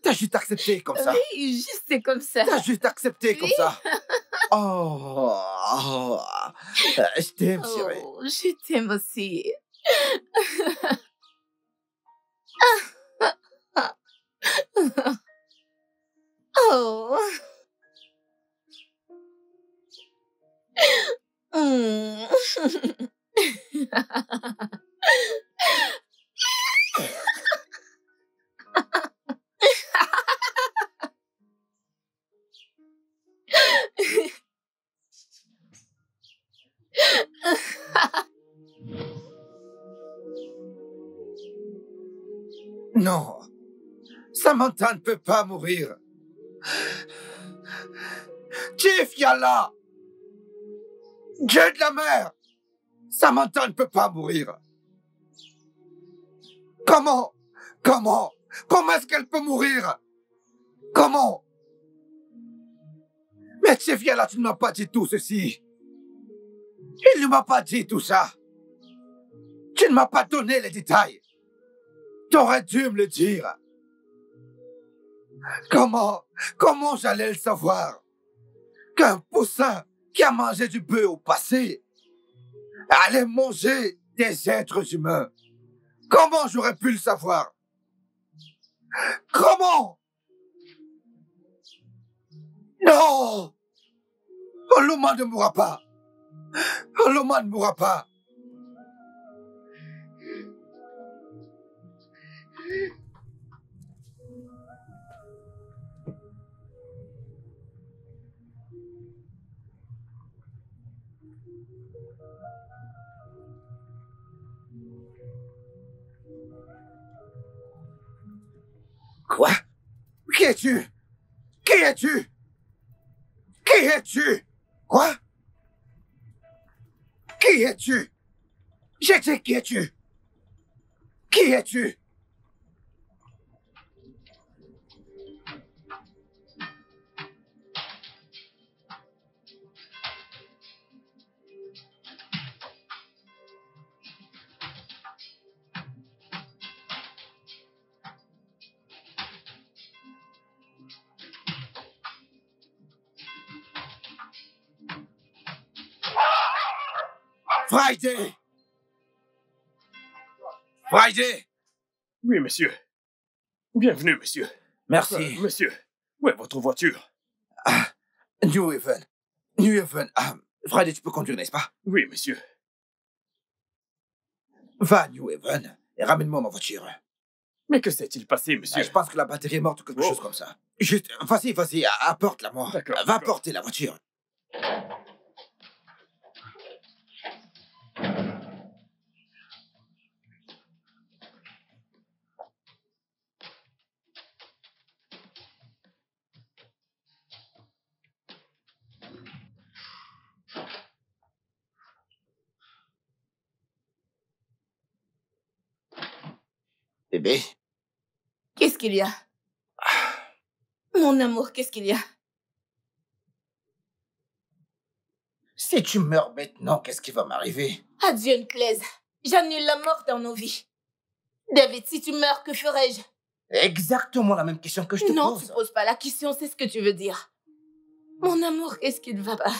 T'as juste accepté comme ça. Oui, juste c'est comme ça. T'as juste accepté comme Oui. ça. Oh, je t'aime, chérie. Oh, je t'aime aussi. Oh. Hmm. Non, Samantha ne peut pas mourir. Chief Yalla, Dieu de la mer, Samantha ne peut pas mourir. Comment est-ce qu'elle peut mourir? Comment? Mais Chief Yalla, tu ne m'as pas dit tout ceci. Il ne m'a pas dit tout ça. Tu ne m'as pas donné les détails. T'aurais dû me le dire. Comment j'allais le savoir? Qu'un poussin qui a mangé du bœuf au passé allait manger des êtres humains. Comment j'aurais pu le savoir? Comment? Non! Oloma ne mourra pas. Oloma ne mourra pas. Quoi? Qui es-tu? Qui es-tu? Qui es-tu? Quoi? Qui es-tu? J'ai dit qui es-tu? Qui es-tu? Friday! Friday! Oui, monsieur. Bienvenue, monsieur. Merci. Monsieur, où est votre voiture? New Haven. New Haven. Friday, tu peux conduire, n'est-ce pas? Oui, monsieur. Va à New Haven et ramène-moi ma voiture. Mais que s'est-il passé, monsieur? Je pense que la batterie est morte ou quelque chose comme ça. Juste, vas-y, apporte-la moi. D'accord, Va d'accord. porter la voiture. Bébé, Qu'est-ce qu'il y a? Mon amour, qu'est-ce qu'il y a? Si tu meurs maintenant, qu'est-ce qui va m'arriver? Adieu, Nclèse. J'annule la mort dans nos vies. David, si tu meurs, que ferais-je? Exactement la même question que je te Non, pose. tu poses pas la question, c'est ce que tu veux dire. Mon amour, qu'est-ce qui ne va pas?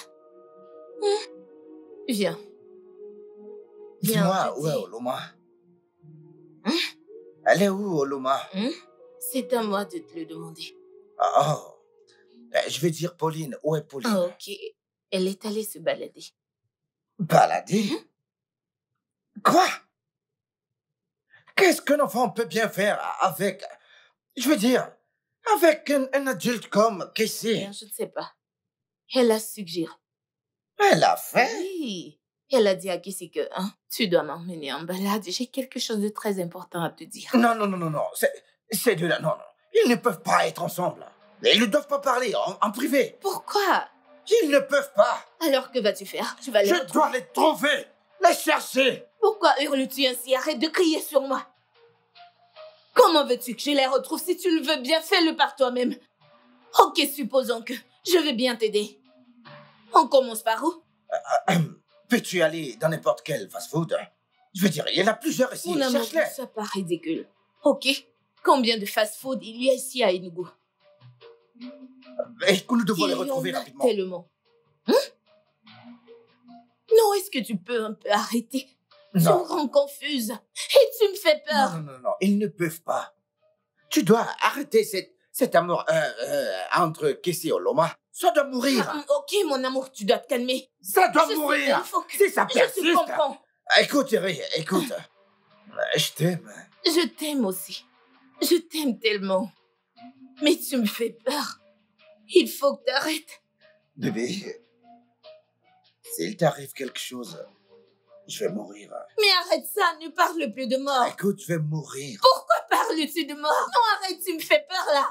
Viens. Dis-moi, je où est dis. Oloma? Elle est où, Oloma? C'est à moi de te le demander. Oh. Je vais dire Pauline. Où est Pauline? Ah, ok. Elle est allée se balader. Balader? Quoi? Qu'est-ce qu'un enfant peut bien faire avec... Je veux dire, avec un adulte comme Casey? Bien, je ne sais pas. Elle a suggéré. Elle a fait? Oui. Elle a dit à Kissy que, tu dois m'emmener en balade. J'ai quelque chose de très important à te dire. Non. Ces deux-là, non. Ils ne peuvent pas être ensemble. Ils ne doivent pas parler en privé. Pourquoi? Ils ne peuvent pas. Alors que vas-tu faire? Tu vas les Je retrouver. dois les trouver. Les chercher. Pourquoi hurles-tu ainsi? Arrête de crier sur moi. Comment veux-tu que je les retrouve? Si tu le veux bien, fais-le par toi-même. Ok, supposons que je vais bien t'aider. On commence par où? Peux-tu aller dans n'importe quel fast-food? Je veux dire, il y en a plusieurs ici. Mon amour, Cherche-les. ça paraît ridicule. Ok. Combien de fast-food il y a ici à Enugu? Et que nous devons Il les y retrouver en a rapidement. tellement. Non, est-ce que tu peux un peu arrêter? Tu me Non. rends confuse. Et tu me fais peur. Non. Ils ne peuvent pas. Tu dois arrêter cet amour entre Casey et Oloma. Ça doit mourir. Ok, mon amour, tu dois te calmer. Ça doit Je sais, mourir. il faut que- Si ça Je persiste. te comprends. Écoute, Thierry, écoute. Je t'aime. Je t'aime aussi. Je t'aime tellement. Mais tu me fais peur. Il faut que t'arrêtes. Bébé, s'il t'arrive quelque chose, je vais mourir. Mais arrête ça, ne parle plus de mort. Écoute, je vais mourir. Pourquoi parles-tu de mort? Non, arrête, tu me fais peur là.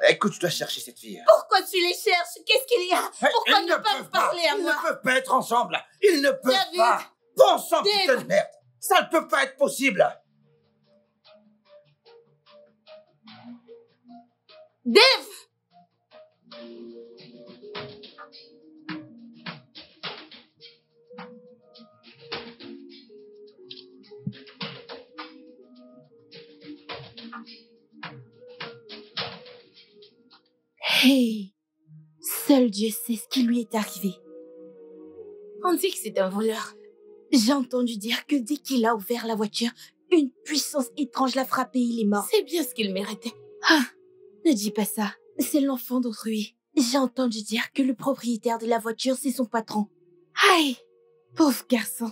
Écoute, je dois chercher cette fille. Pourquoi tu les cherches? Qu'est-ce qu'il y a? Pourquoi Ils ne pas me parler à Ils moi? ne peuvent pas être ensemble. Ils ne peuvent David. pas. Bon sang, Dave. putain de merde. Ça ne peut pas être possible. Dave! Hey, seul Dieu sait ce qui lui est arrivé. On dit que c'est un voleur. J'ai entendu dire que dès qu'il a ouvert la voiture, une puissance étrange l'a frappé et il est mort. C'est bien ce qu'il méritait. Ah, ne dis pas ça. C'est l'enfant d'autrui. J'ai entendu dire que le propriétaire de la voiture, c'est son patron. Aïe, pauvre garçon.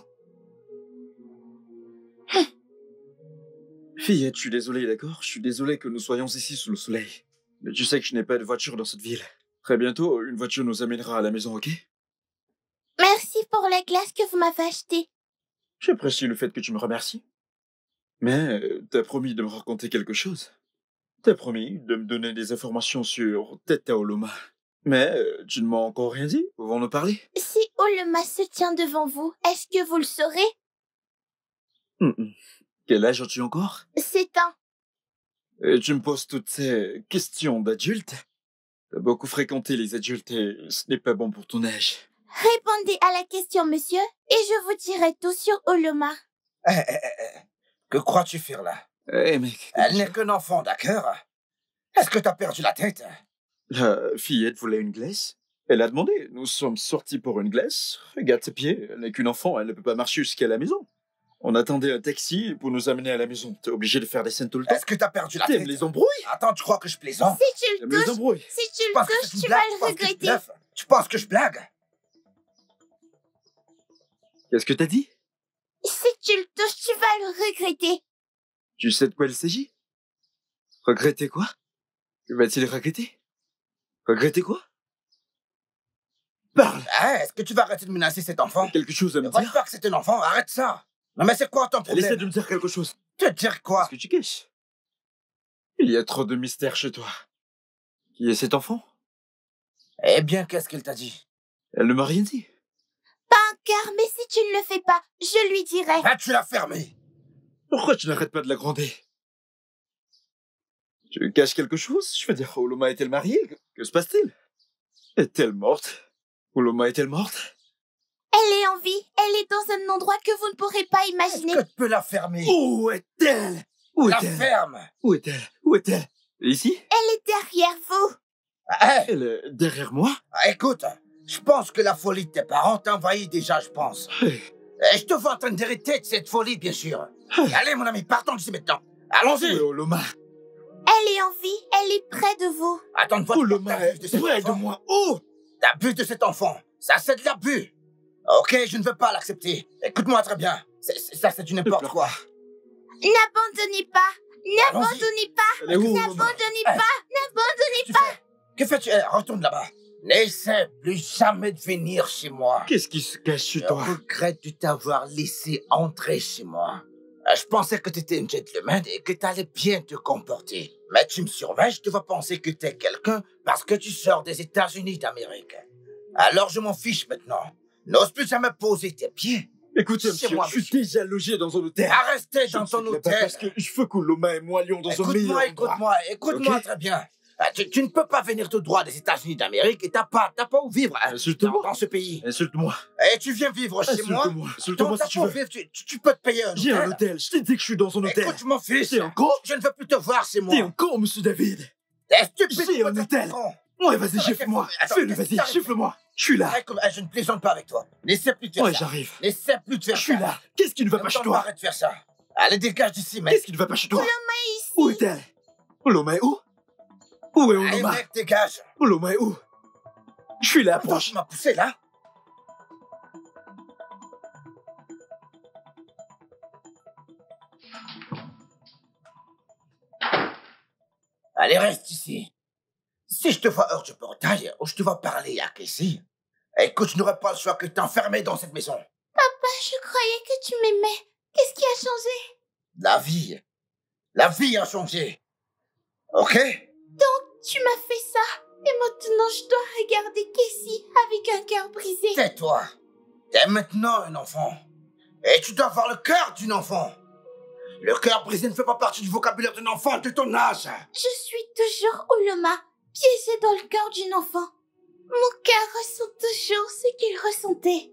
Fillette, je suis désolé, d'accord? Je suis désolé que nous soyons ici sous le soleil. Mais tu sais que je n'ai pas de voiture dans cette ville. Très bientôt, une voiture nous amènera à la maison, ok? Merci pour la glace que vous m'avez achetée. J'apprécie le fait que tu me remercies. Mais t'as promis de me raconter quelque chose. T'as promis de me donner des informations sur Teta Oloma. Mais tu ne m'as encore rien dit. Pouvons-nous parler? Si Oloma se tient devant vous, est-ce que vous le saurez? Quel âge as-tu encore? C'est un... Et tu me poses toutes ces questions d'adulte? T'as beaucoup fréquenté les adultes et ce n'est pas bon pour ton âge. Répondez à la question, monsieur, et je vous dirai tout sur Oloma. Que crois-tu faire là? Eh mec, Elle n'est qu'un enfant, d'accord? Est-ce que t'as perdu la tête? la fillette voulait une glace. Elle a demandé. Nous sommes sortis pour une glace. Regarde ses pieds. Elle n'est qu'une enfant. Elle ne peut pas marcher jusqu'à la maison. On attendait un taxi pour nous amener à la maison. T'es obligé de faire des scènes tout le temps. Est-ce que t'as perdu la T'aimes tête? les embrouilles? Attends, tu crois que je plaisante? Si tu le T'aimes les touches, embrouilles? si tu Tu le penses que c'est touches, une tu blague? vas Tu le penses que je regretter. bluffe? Tu penses que je blague? Qu'est-ce que t'as dit? Si tu le touches, tu vas le regretter. Tu sais de quoi il s'agit? Regretter quoi? Que va-t-il regretter? Regretter quoi? Parle! Hein, est-ce que tu vas arrêter de menacer cet enfant? Quelque chose à me Ne pense dire? pas que c'est un enfant, arrête ça! Non mais c'est quoi ton Elle essaie problème? de me dire quelque chose. Te dire quoi? Qu'est-ce que tu caches? Il y a trop de mystères chez toi. Qui est cet enfant? Eh bien, qu'est-ce qu'elle t'a dit? Elle ne m'a rien dit. Pas encore, mais si tu ne le fais pas, je lui dirai. Vas-tu la fermer? Pourquoi tu n'arrêtes pas de la gronder? Tu caches quelque chose? Je veux dire, Oloma est-elle mariée? Que se passe-t-il? Est-elle morte? Oloma est-elle morte? Elle est en vie. Elle est dans un endroit que vous ne pourrez pas imaginer. Est-ce que tu peux la fermer? Où est-elle? Où La est-elle? ferme! Où est-elle? Où est-elle? Ici? Elle est derrière vous. Hey, Elle est derrière moi? écoute, je pense que la folie de tes parents t'a envahi déjà, je pense. Hey. Et je te vois en train d'hériter de cette folie, bien sûr. Allez, mon ami, partons d'ici maintenant. Allons-y. Où est Oloma? Elle est en vie. Elle est près de vous. Attends une fois. Oloma est près de moi. Oh! T'abuses de cet enfant. Ça, c'est de l'abus. Ok, je ne veux pas l'accepter. Écoute-moi très bien. Ça, c'est du n'importe quoi. N'abandonnez pas. N'abandonnez pas. Elle est où, Oloma? N'abandonnez Hey. pas. N'abandonnez Tu pas. fais? Que fais-tu? Retourne là-bas. N'essaie plus jamais de venir chez moi. Qu'est-ce qui se cache chez Je toi? regrette de t'avoir laissé entrer chez moi. Je pensais que t'étais une gentleman et que t'allais bien te comporter. Mais tu me surveilles, je te vois penser que t'es quelqu'un parce que tu sors des États-Unis d'Amérique. Alors je m'en fiche maintenant. N'ose plus jamais poser tes pieds. Écoutez, Chez monsieur, moi, je suis déjà logé dans un hôtel. À rester Je dans ne ton suis là-bas hôtel. parce que je veux qu'Oloma et moi allions dans un meilleur endroit. Écoute-moi Ok. très bien. Tu ne peux pas venir tout droit des États-Unis d'Amérique et t'as pas où vivre Insulte-moi. dans ce pays. Insulte-moi. Et tu viens vivre chez moi. Insulte-moi. Insulte-moi si tu veux. Vivre, tu peux te payer un J'ai un hôtel. hôtel. Je t'ai dit que je suis dans un hôtel. Écoute, mon fils. T'es un con? Je ne veux plus te voir chez moi. T'es un con, monsieur David. T'es stupide. J'ai un peut-être, hôtel. con. Ouais, vas-y, gifle-moi. Attends, Fais-le, qu'est-ce vas-y, qui t'arrive? gifle-moi. Je suis là. Arrête, je ne plaisante pas avec toi. N'essaie plus de faire Ouais, ça. j'arrive. N'essaie plus de faire Je ça. suis là. Qu'est-ce qui ne va pas chez toi? Arrête de faire ça. Allez, dégage d'ici, mec. Qu'est-ce qui ne va pas chez toi? Ici. Où est-elle? Oloma est où? Où est Allez, Oloma? mec, dégage. Oloma est où? Je suis là, Attends, proche. tu m'as poussé, là. Allez, reste ici. Si je te vois hors du portail, ou je te vois parler à Casey, écoute, je n'aurai pas le choix que t'enfermer dans cette maison. Papa, je croyais que tu m'aimais. Qu'est-ce qui a changé? La vie a changé. Ok? Tu m'as fait ça. Et maintenant, je dois regarder Casey avec un cœur brisé. Tais-toi. T'es maintenant un enfant. Et tu dois avoir le cœur d'une enfant. Le cœur brisé ne fait pas partie du vocabulaire d'un enfant de ton âge. Je suis toujours Oloma, piégée dans le cœur d'une enfant. Mon cœur ressent toujours ce qu'il ressentait.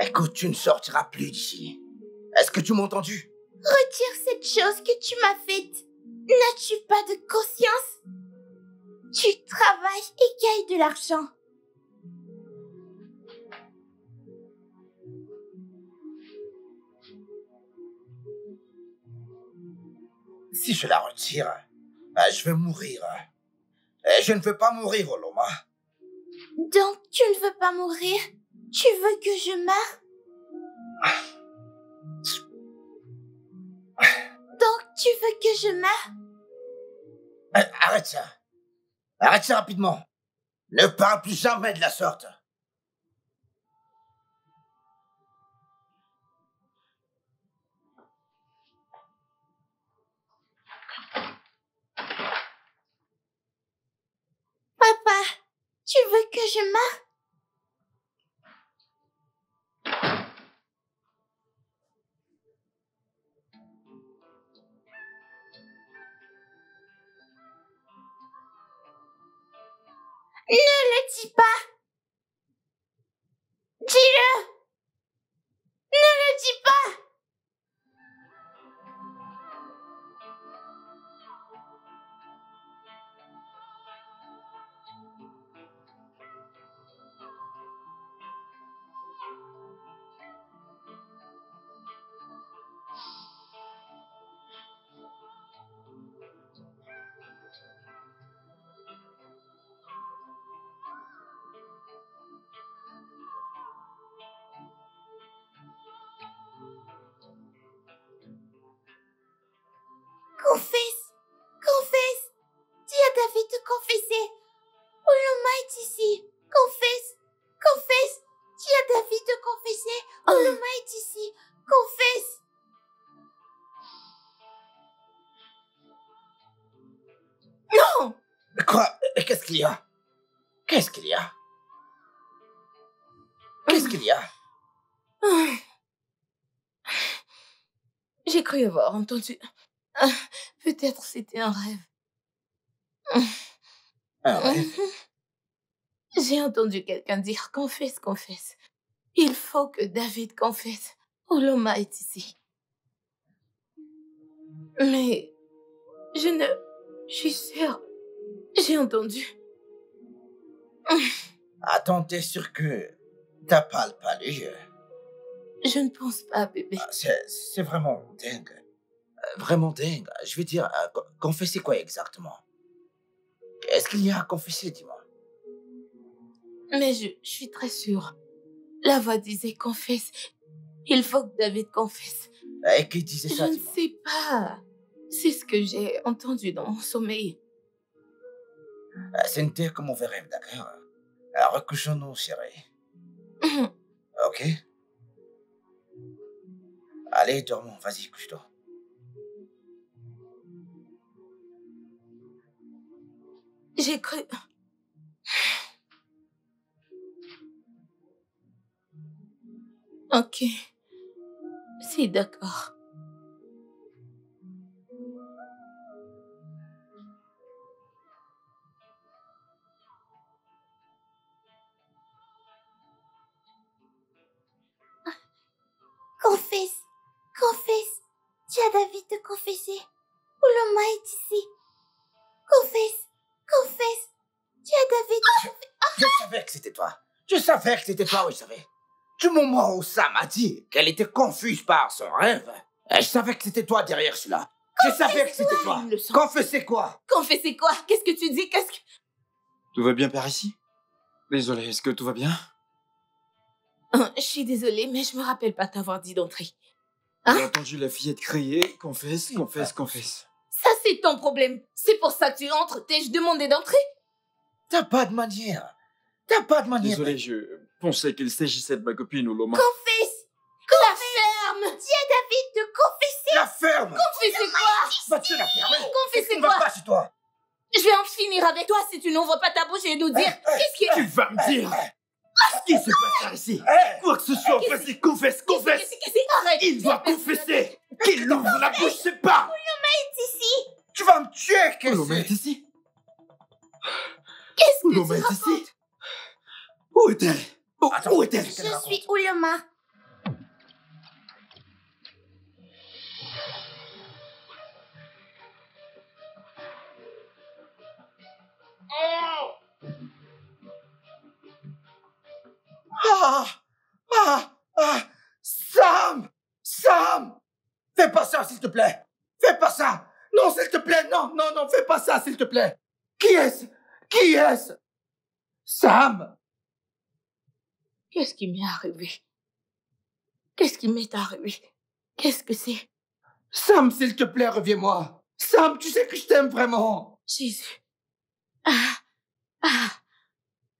Écoute, tu ne sortiras plus d'ici. Est-ce que tu m'as entendu? Retire cette chose que tu m'as faite. N'as-tu pas de conscience? Tu travailles et gagnes de l'argent. Si je la retire, je vais mourir. Et je ne veux pas mourir, Oloma. Donc, tu ne veux pas mourir? Tu veux que je meure? Donc, tu veux que je meure? Arrête ça. Arrête ça rapidement. Ne parle plus jamais de la sorte. Papa, tu veux que je meure? Ne le dis pas. Dis-le. Ne le dis pas. Confesse. Confesse. Dis à David de confesser. Oloma est ici. Confesse. Confesse. Dis à David de confesser. Oloma est ici. Confesse. Non! Quoi? Qu'est-ce qu'il y a? Qu'est-ce qu'il y a? Qu'est-ce qu'il y a? J'ai cru avoir entendu... Ah, peut-être c'était un rêve. Un rêve? J'ai entendu quelqu'un dire « Confesse, confesse. Il faut que David confesse. Oloma est ici. » Mais je ne... Je suis sûre. J'ai entendu. Attends, t'es sûr que t'as pas le palais? Je ne pense pas, bébé. C'est vraiment dingue. Vraiment dingue. Je veux dire, confesser quoi exactement? Qu'est-ce qu'il y a à confesser, dis-moi? Mais je suis très sûre. La voix disait « Confesse. Il faut que David confesse. » Et qui disait ça, Je ne dis-moi? sais pas. C'est ce que j'ai entendu dans mon sommeil. Ce n'était que mauvais rêve, d'accord? Alors, recouchons-nous, chérie. Ok? Allez, dormons. Vas-y, couche-toi. J'ai cru... Ok. C'est d'accord. Confesse, confesse. Tu as David de confesser. Oloma est ici. Confesse, confesse. Tu as David. Je savais que c'était toi. Je savais que c'était toi, oui, je savais. Du moment où Sam a dit qu'elle était confuse par son rêve, je savais que c'était toi derrière cela. Je savais que c'était toi. Il le sent. Confessez quoi? Confessez quoi? Qu'est-ce que tu dis? Qu'est-ce que... Tout va bien par ici? Désolé, est-ce que tout va bien? Je suis désolée, mais je me rappelle pas t'avoir dit d'entrer. J'ai entendu la fillette crier. Confesse, confesse, confesse. Ça, c'est ton problème. C'est pour ça que tu entres. T'ai-je demandé d'entrer? T'as pas de manière. T'as pas de manière. Désolé, je pensais qu'il s'agissait de ma copine Oloma. Confesse. La ferme! Dis à David de confesser. La ferme! Confessez quoi? Vas-tu la fermer? Confessez Qu'est-ce qui ne va quoi? pas chez toi? Je vais en finir avec toi si tu n'ouvres pas ta bouche et nous dire qu'est-ce qui... Tu vas me dire ce qui se passe par ici. Hey! Quoi que ce soit, vas-y, confesse, confesse. Qu'est-ce que... Arrête! Il doit confesser. Qu'il ouvre la bouche, c'est pas. Tu vas me tuer, qu'est-ce Oloma que est ici? Qu'est-ce que Oloma tu est racontes? ici? Où est-elle? Attends, Où est-elle? qu'est-ce qu'elle Je raconte? suis Oloma. Ah! Ah! Ah! Sam! Sam! Fais pas ça, s'il te plaît! Fais pas ça! Non, s'il te plaît! Non, non, non, fais pas ça, s'il te plaît! Qui est-ce? Qui est-ce? Sam! Qu'est-ce qui m'est arrivé? Qu'est-ce qui m'est arrivé? Qu'est-ce que c'est? Sam, s'il te plaît, reviens-moi! Sam, tu sais que je t'aime vraiment! Jésus. Ah, ah,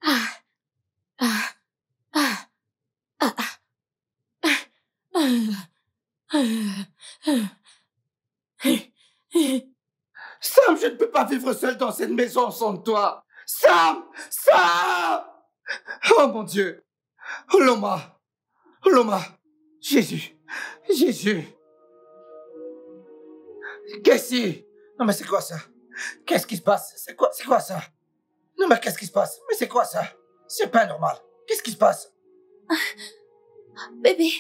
ah, ah, ah, ah, Sam, je ne peux pas vivre seul dans cette maison sans toi! Sam! Sam! Oh mon Dieu! Oloma! Oloma! Jésus! Jésus! Qu'est-ce? Non mais c'est quoi ça? Qu'est-ce qui se passe? C'est quoi ça? Non mais qu'est-ce qui se passe? Mais c'est quoi ça? C'est pas normal. Qu'est-ce qui se passe? Bébé.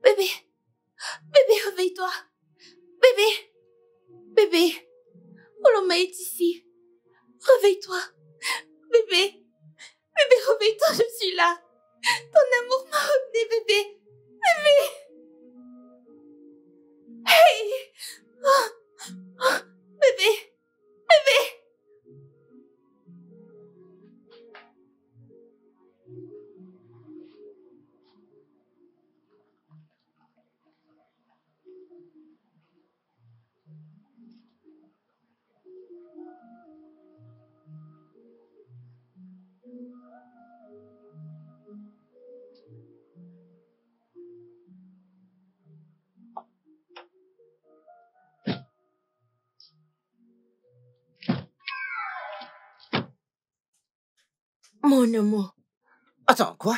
Bébé. Bébé, réveille-toi. Bébé. Bébé. Oloma est ici. Réveille-toi. Bébé. Bébé, réveille-toi, je suis là. Ton amour m'a ramené, bébé. Bébé. Hey. Oh. Oh. Bébé. Bébé. Mon amour, Attends, quoi?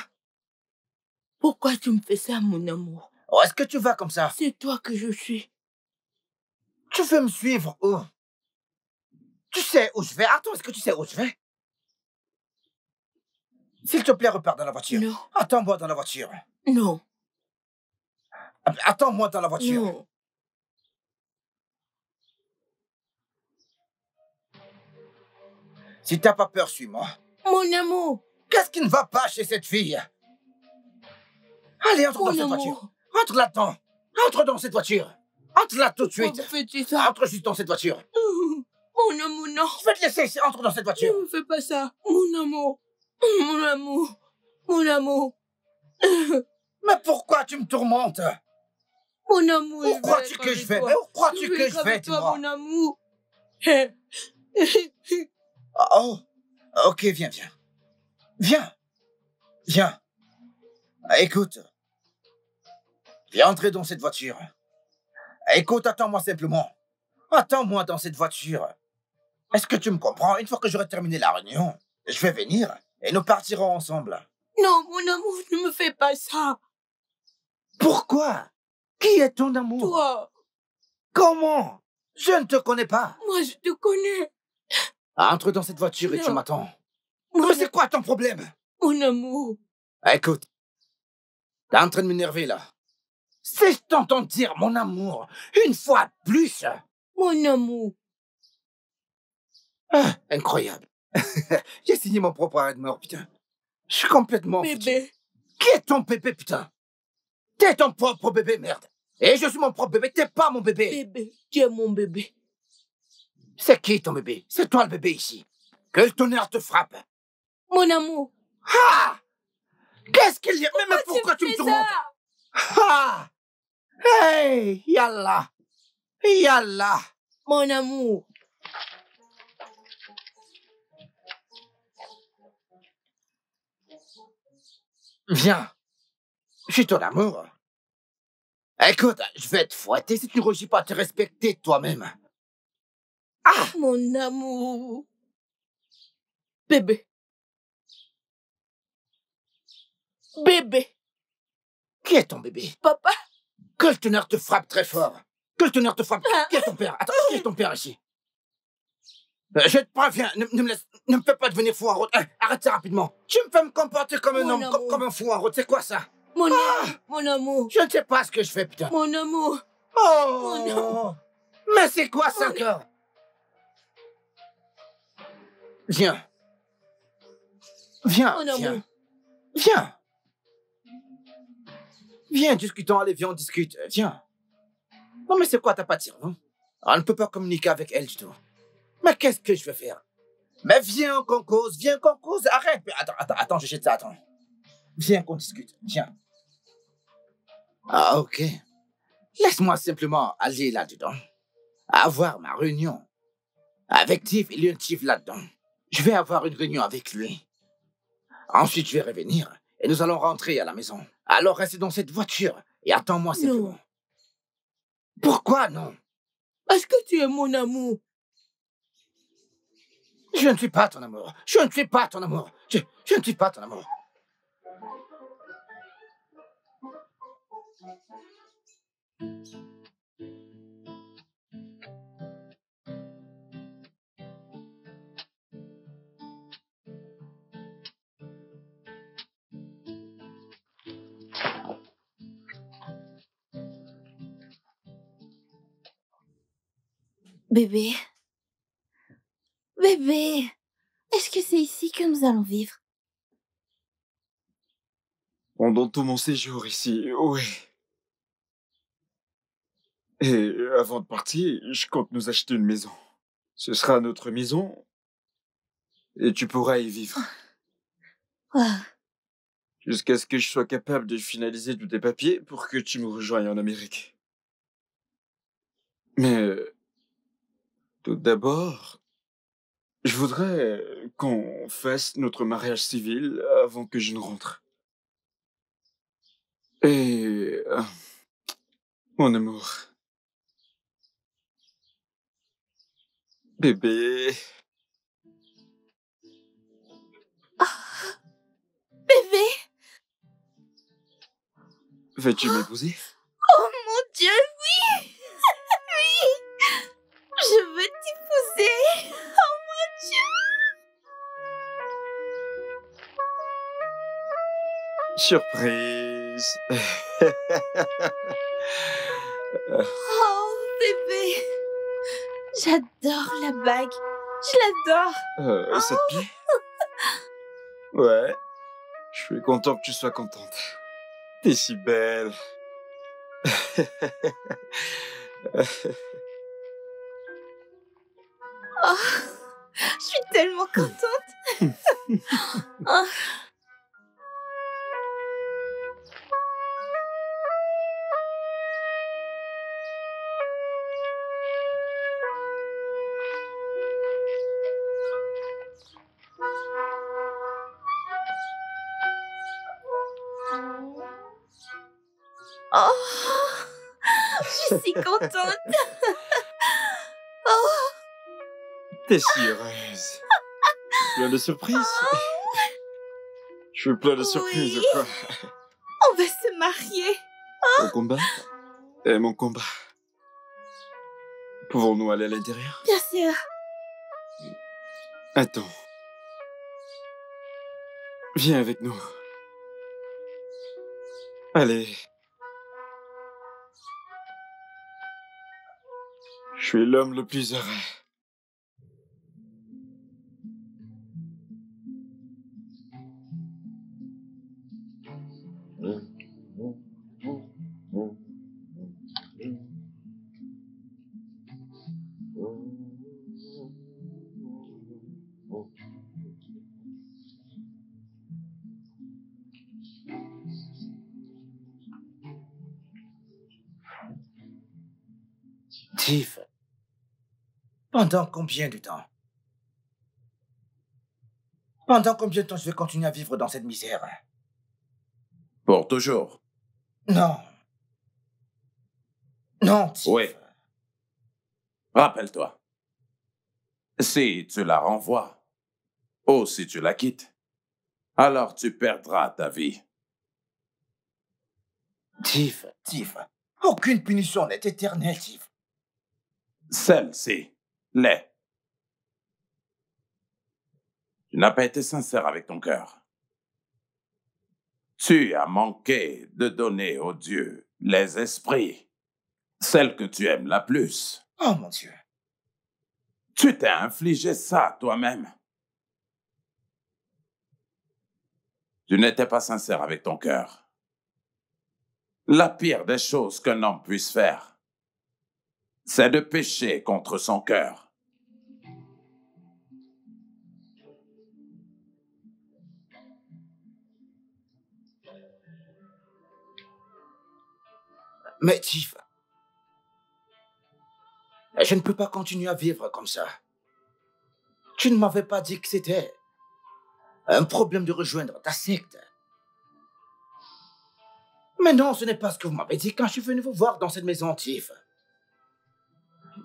pourquoi tu me fais ça, mon amour? Où est-ce que tu vas comme ça? C'est toi que je suis. Tu veux me suivre où? Tu sais où je vais? Attends, est-ce que tu sais où je vais? S'il te plaît, repars dans la voiture. Non. Attends-moi dans la voiture. Non. Attends-moi dans la voiture. Non. Si t'as pas peur, suis-moi. Mon amour. Qu'est-ce qui ne va pas chez cette fille? Allez, entre dans cette voiture. Entre là-dedans. Entre dans cette voiture. Entre là tout de suite. Pourquoi vous faites ça? Entre juste dans cette voiture. Mon amour, non. Je vais te laisser ici. Entre dans cette voiture. Ne me fais pas ça. Mon amour. Mon amour. Mon amour. Mais pourquoi tu me tourmentes? Mon amour. Où crois-tu que je vais? Mais où crois-tu que je vais, dis-moi? Mon amour. Oh, ok, viens. Viens. Écoute. Viens entrer dans cette voiture. Écoute, attends-moi simplement. Attends-moi dans cette voiture. Est-ce que tu me comprends? Une fois que j'aurai terminé la réunion, je vais venir et nous partirons ensemble. Non, mon amour, ne me fais pas ça. Pourquoi? Qui est ton amour? Toi. Comment? Je ne te connais pas. Moi, je te connais. Entre dans cette voiture et Non. tu m'attends. Mon Mais c'est quoi ton problème? Mon amour. Écoute, t'es en train de m'énerver là. Si je t'entends dire mon amour une fois de plus. Mon amour. Ah, incroyable. J'ai signé mon propre arrêt de mort, putain. Je suis complètement foutu. Bébé. Qui est ton bébé, putain? T'es ton propre bébé, merde. Et je suis mon propre bébé, t'es pas mon bébé. Bébé, tu es mon bébé. C'est qui ton bébé? C'est toi le bébé ici. Que le tonnerre te frappe. Mon amour. Ah! Qu'est-ce qu'il y a? Mais pourquoi tu me fais tourmentes? ça? Ah! Hey! Yallah! Yallah! Mon amour. Viens. Je suis ton amour. Écoute, je vais te fouetter si tu ne réussis pas à te respecter toi-même. Ah! Mon amour. Bébé. Bébé. Qui est ton bébé? Papa. Que le tonnerre te frappe très fort. Que le tonnerre te frappe. Ah. Qui est ton père? Attends, qui est ton père ici? Je te préviens, ne me fais pas devenir fou en route. Arrête ça rapidement. Tu me fais me comporter comme un Mon homme, amour. comme un fou en route. C'est quoi ça? Mon Ah. amour. Mon amour. Je ne sais pas ce que je fais, putain. Mon amour. Oh! non. Mais c'est quoi ça encore? Viens. Viens, Mon viens. amour. Viens. Viens, discutons, allez, viens, on discute. Viens. Non, mais c'est quoi ta pâture, non? On ne peut pas communiquer avec elle du tout. Mais qu'est-ce que je vais faire? Mais viens qu'on cause, arrête. Mais attends, je jette ça, attends. Viens qu'on discute, viens. Ah, ok. Laisse-moi simplement aller là-dedans. Avoir ma réunion. Avec Tiff, il y a un Tiff là-dedans. Je vais avoir une réunion avec lui. Ensuite, je vais revenir et nous allons rentrer à la maison. Alors reste dans cette voiture et attends-moi simplement. Non. Pourquoi non? Parce que tu es mon amour. Je ne suis pas ton amour. Je ne suis pas ton amour. Je ne suis pas ton amour. Bébé. Bébé. Est-ce que c'est ici que nous allons vivre? Pendant tout mon séjour ici, oui. Et avant de partir, je compte nous acheter une maison. Ce sera notre maison et tu pourras y vivre. Ah, Jusqu'à ce que je sois capable de finaliser tous tes papiers pour que tu me rejoignes en Amérique. Mais tout d'abord, je voudrais qu'on fasse notre mariage civil avant que je ne rentre. Et mon amour, bébé, bébé. veux-tu m'épouser? Surprise. Oh, bébé. J'adore la bague. Je l'adore. Ça te plaît? Ouais. Je suis content que tu sois contente. T'es si belle. Oh, je suis tellement contente. Oh. Oh, je suis si contente. Oh, T'es si heureuse. Plein de surprises. Je suis plein de surprises, Oui. quoi. on va se marier. Ton combat et mon combat. Pouvons-nous aller à l'intérieur? Bien sûr. Attends. Viens avec nous. Allez. Je suis l'homme le plus heureux. Tiff, pendant combien de temps? Pendant combien de temps je vais continuer à vivre dans cette misère? Pour toujours. Non. Non, Tiff. Oui. Rappelle-toi. Si tu la renvoies, ou si tu la quittes, alors tu perdras ta vie. Tiff, aucune punition n'est éternelle, Tiff. Celle-ci l'est. Tu n'as pas été sincère avec ton cœur. Tu as manqué de donner aux dieux les esprits, celle que tu aimes la plus. Oh mon Dieu. Tu t'es infligé ça toi-même. Tu n'étais pas sincère avec ton cœur. La pire des choses qu'un homme puisse faire, c'est de pécher contre son cœur. Mais Tiff, je ne peux pas continuer à vivre comme ça. Tu ne m'avais pas dit que c'était un problème de rejoindre ta secte. Mais non, ce n'est pas ce que vous m'avez dit quand je suis venu vous voir dans cette maison, Tiff.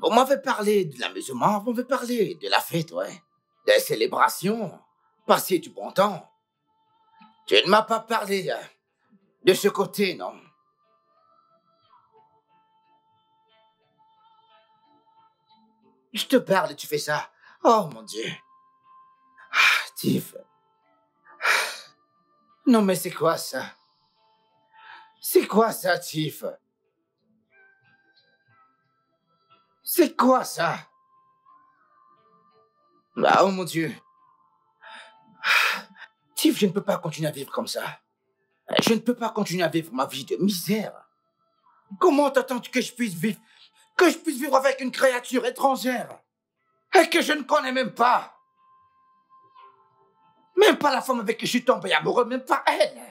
Vous m'avez parlé de l'amusement, vous m'avez parlé de la fête, ouais. Des célébrations, passer du bon temps. Tu ne m'as pas parlé de ce côté, non. Je te parle et tu fais ça. Oh mon Dieu. Ah, Tiff. Non mais c'est quoi ça? C'est quoi ça, Tiff? C'est quoi ça? Ah, oh mon Dieu. Tiff, je ne peux pas continuer à vivre comme ça. Je ne peux pas continuer à vivre ma vie de misère. Comment t'attends-tu que je puisse vivre avec une créature étrangère et que je ne connais même pas? Même pas la femme avec qui je suis tombé amoureux, même pas elle.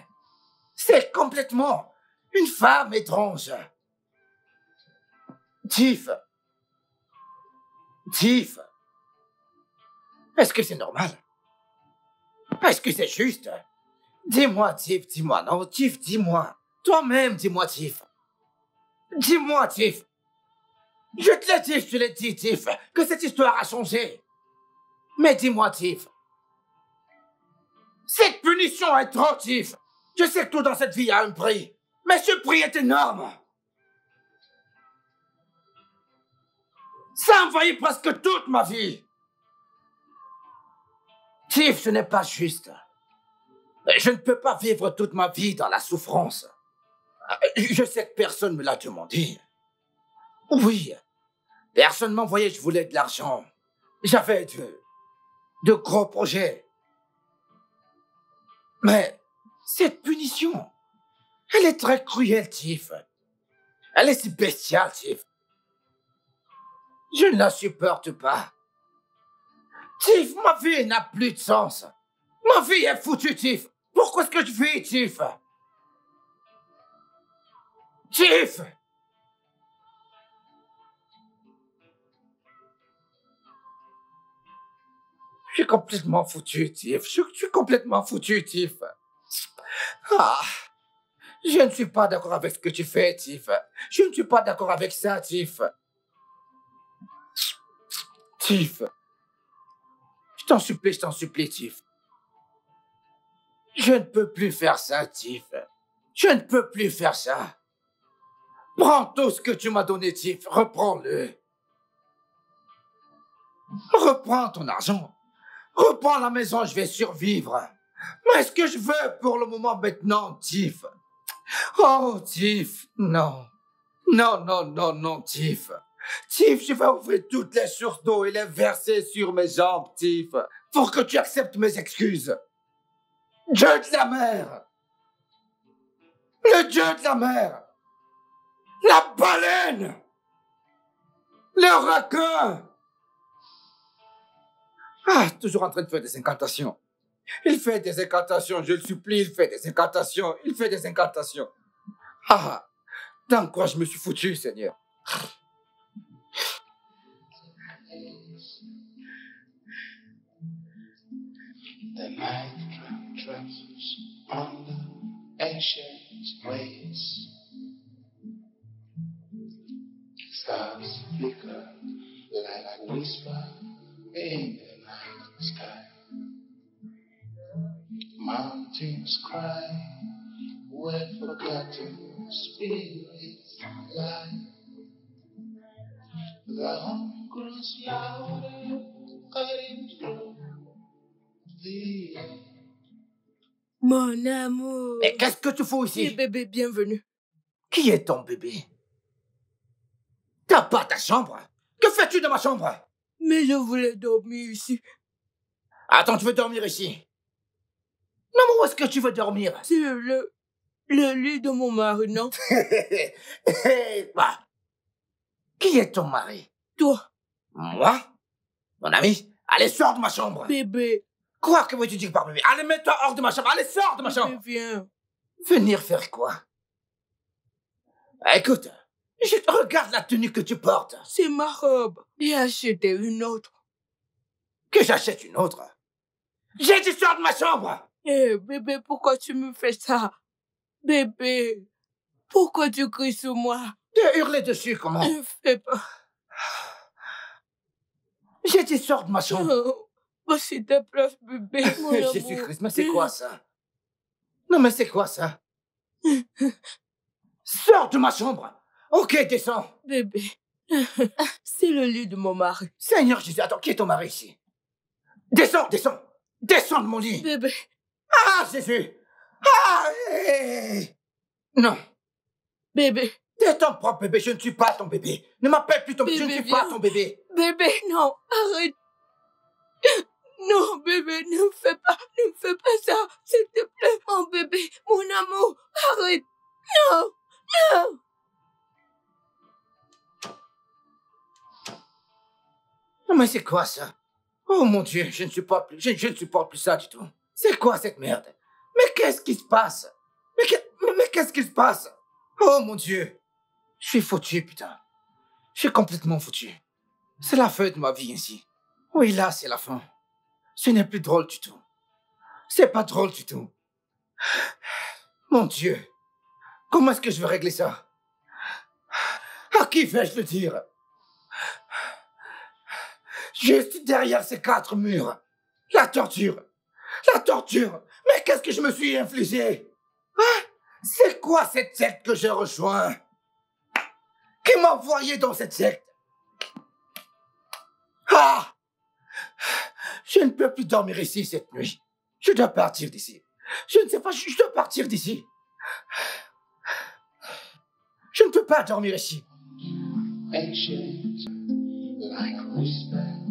C'est complètement une femme étrange. Tiff. Est-ce que c'est normal? Est-ce que c'est juste? Dis-moi, Tiff, dis-moi. Non, Tiff, dis-moi. Toi-même, dis-moi, Tiff. Dis-moi, Tiff. Je te l'ai dit, Tiff, que cette histoire a changé. Mais dis-moi, Tiff. Cette punition est trop, Tiff. Je sais que tout dans cette vie a un prix. Mais ce prix est énorme. Ça a envahi presque toute ma vie. Tiff, ce n'est pas juste. Je ne peux pas vivre toute ma vie dans la souffrance. Je sais que personne me l'a demandé. Oui, personne m'envoyait, je voulais de l'argent. J'avais de gros projets. Mais cette punition, elle est très cruelle, Tiff. Elle est si bestiale, Tiff. Je ne la supporte pas. Tiff, ma vie n'a plus de sens. Ma vie est foutue, Tiff. Pourquoi est-ce que je vis, Tiff? Tiff! Je suis complètement foutu, Tiff. Je suis complètement foutu, Tiff. Ah, je ne suis pas d'accord avec ce que tu fais, Tiff. Je ne suis pas d'accord avec ça, Tiff. Tiff. Je t'en supplie, Tiff. Je ne peux plus faire ça, Tiff. Je ne peux plus faire ça. Prends tout ce que tu m'as donné, Tiff. Reprends-le. Reprends ton argent. Reprends la maison, je vais survivre. Mais ce que je veux pour le moment maintenant, Tiff. Oh, Tiff, non. Non, Tiff. Tiff, je vais ouvrir toutes les sources d'eau et les verser sur mes jambes, Tiff, pour que tu acceptes mes excuses. Dieu de la mer. Le dieu de la mer. La baleine. Le requin. Ah, toujours en train de faire des incantations. Il fait des incantations, je le supplie, il fait des incantations. Ah, dans quoi je me suis foutu, Seigneur. The night travels on the ancient ways. Stars flicker like a whisper in the night sky. Mountains cry where forgotten spirits lie. The hum grows louder, cutting through the air. Mon amour. Mais qu'est-ce que tu fous ici? Bébé, bienvenue. Qui est ton bébé? T'as pas ta chambre? Que fais-tu dans ma chambre? Mais je voulais dormir ici. Attends, tu veux dormir ici? Non, mais où est-ce que tu veux dormir? C'est le lit de mon mari, non? Bah, qui est ton mari? Toi. Moi? Mon ami? Allez, sors de ma chambre! Bébé. Quoi que veux-tu dire par bébé? Allez, mets-toi hors de ma chambre! Allez, sors de ma chambre! Bébé, viens. Venir faire quoi? Écoute, regarde la tenue que tu portes. C'est ma robe. J'ai acheté une autre. Que j'achète une autre? J'ai dit sors de ma chambre! Eh, bébé, pourquoi tu me fais ça? Bébé, pourquoi tu cries sur moi? De hurler dessus, comment? Ne fais pas. J'ai dit sors de ma chambre. Oh, s'il te plaît, bébé, mon amour. Jésus-Christ, mais c'est quoi ça? Non, mais c'est quoi ça? Sors de ma chambre! Ok, descends! Bébé, c'est le lit de mon mari. Seigneur Jésus, attends, qui est ton mari ici? Descends! Descends de mon lit! Bébé. Ah, Jésus! Ah! Non! Bébé. T'es ton propre bébé, je ne suis pas ton bébé. Ne m'appelle plus ton bébé, je ne suis pas ton bébé. Bébé, non, arrête. Non, bébé, ne fais pas ça, s'il te plaît. Oh, bébé, mon amour, arrête. Non. Non, mais c'est quoi ça? Oh mon Dieu, je ne supporte plus ça du tout. C'est quoi cette merde? Mais qu'est-ce qui se passe? Mais qu'est-ce qui se passe? Oh mon Dieu. Je suis foutu, putain. Je suis complètement foutu. C'est la fin de ma vie ici. Oui, là, c'est la fin. Ce n'est plus drôle du tout. C'est pas drôle du tout. Mon Dieu. Comment est-ce que je vais régler ça? À qui vais-je le dire? Juste derrière ces 4 murs. La torture. Mais qu'est-ce que je me suis infligé? Hein? C'est quoi cette secte que j'ai rejoint? Qui m'a envoyé dans cette secte? Ah! Je ne peux plus dormir ici cette nuit. Je dois partir d'ici. Je ne sais pas, je dois partir d'ici. Je ne peux pas dormir ici. Ancient, like whisper.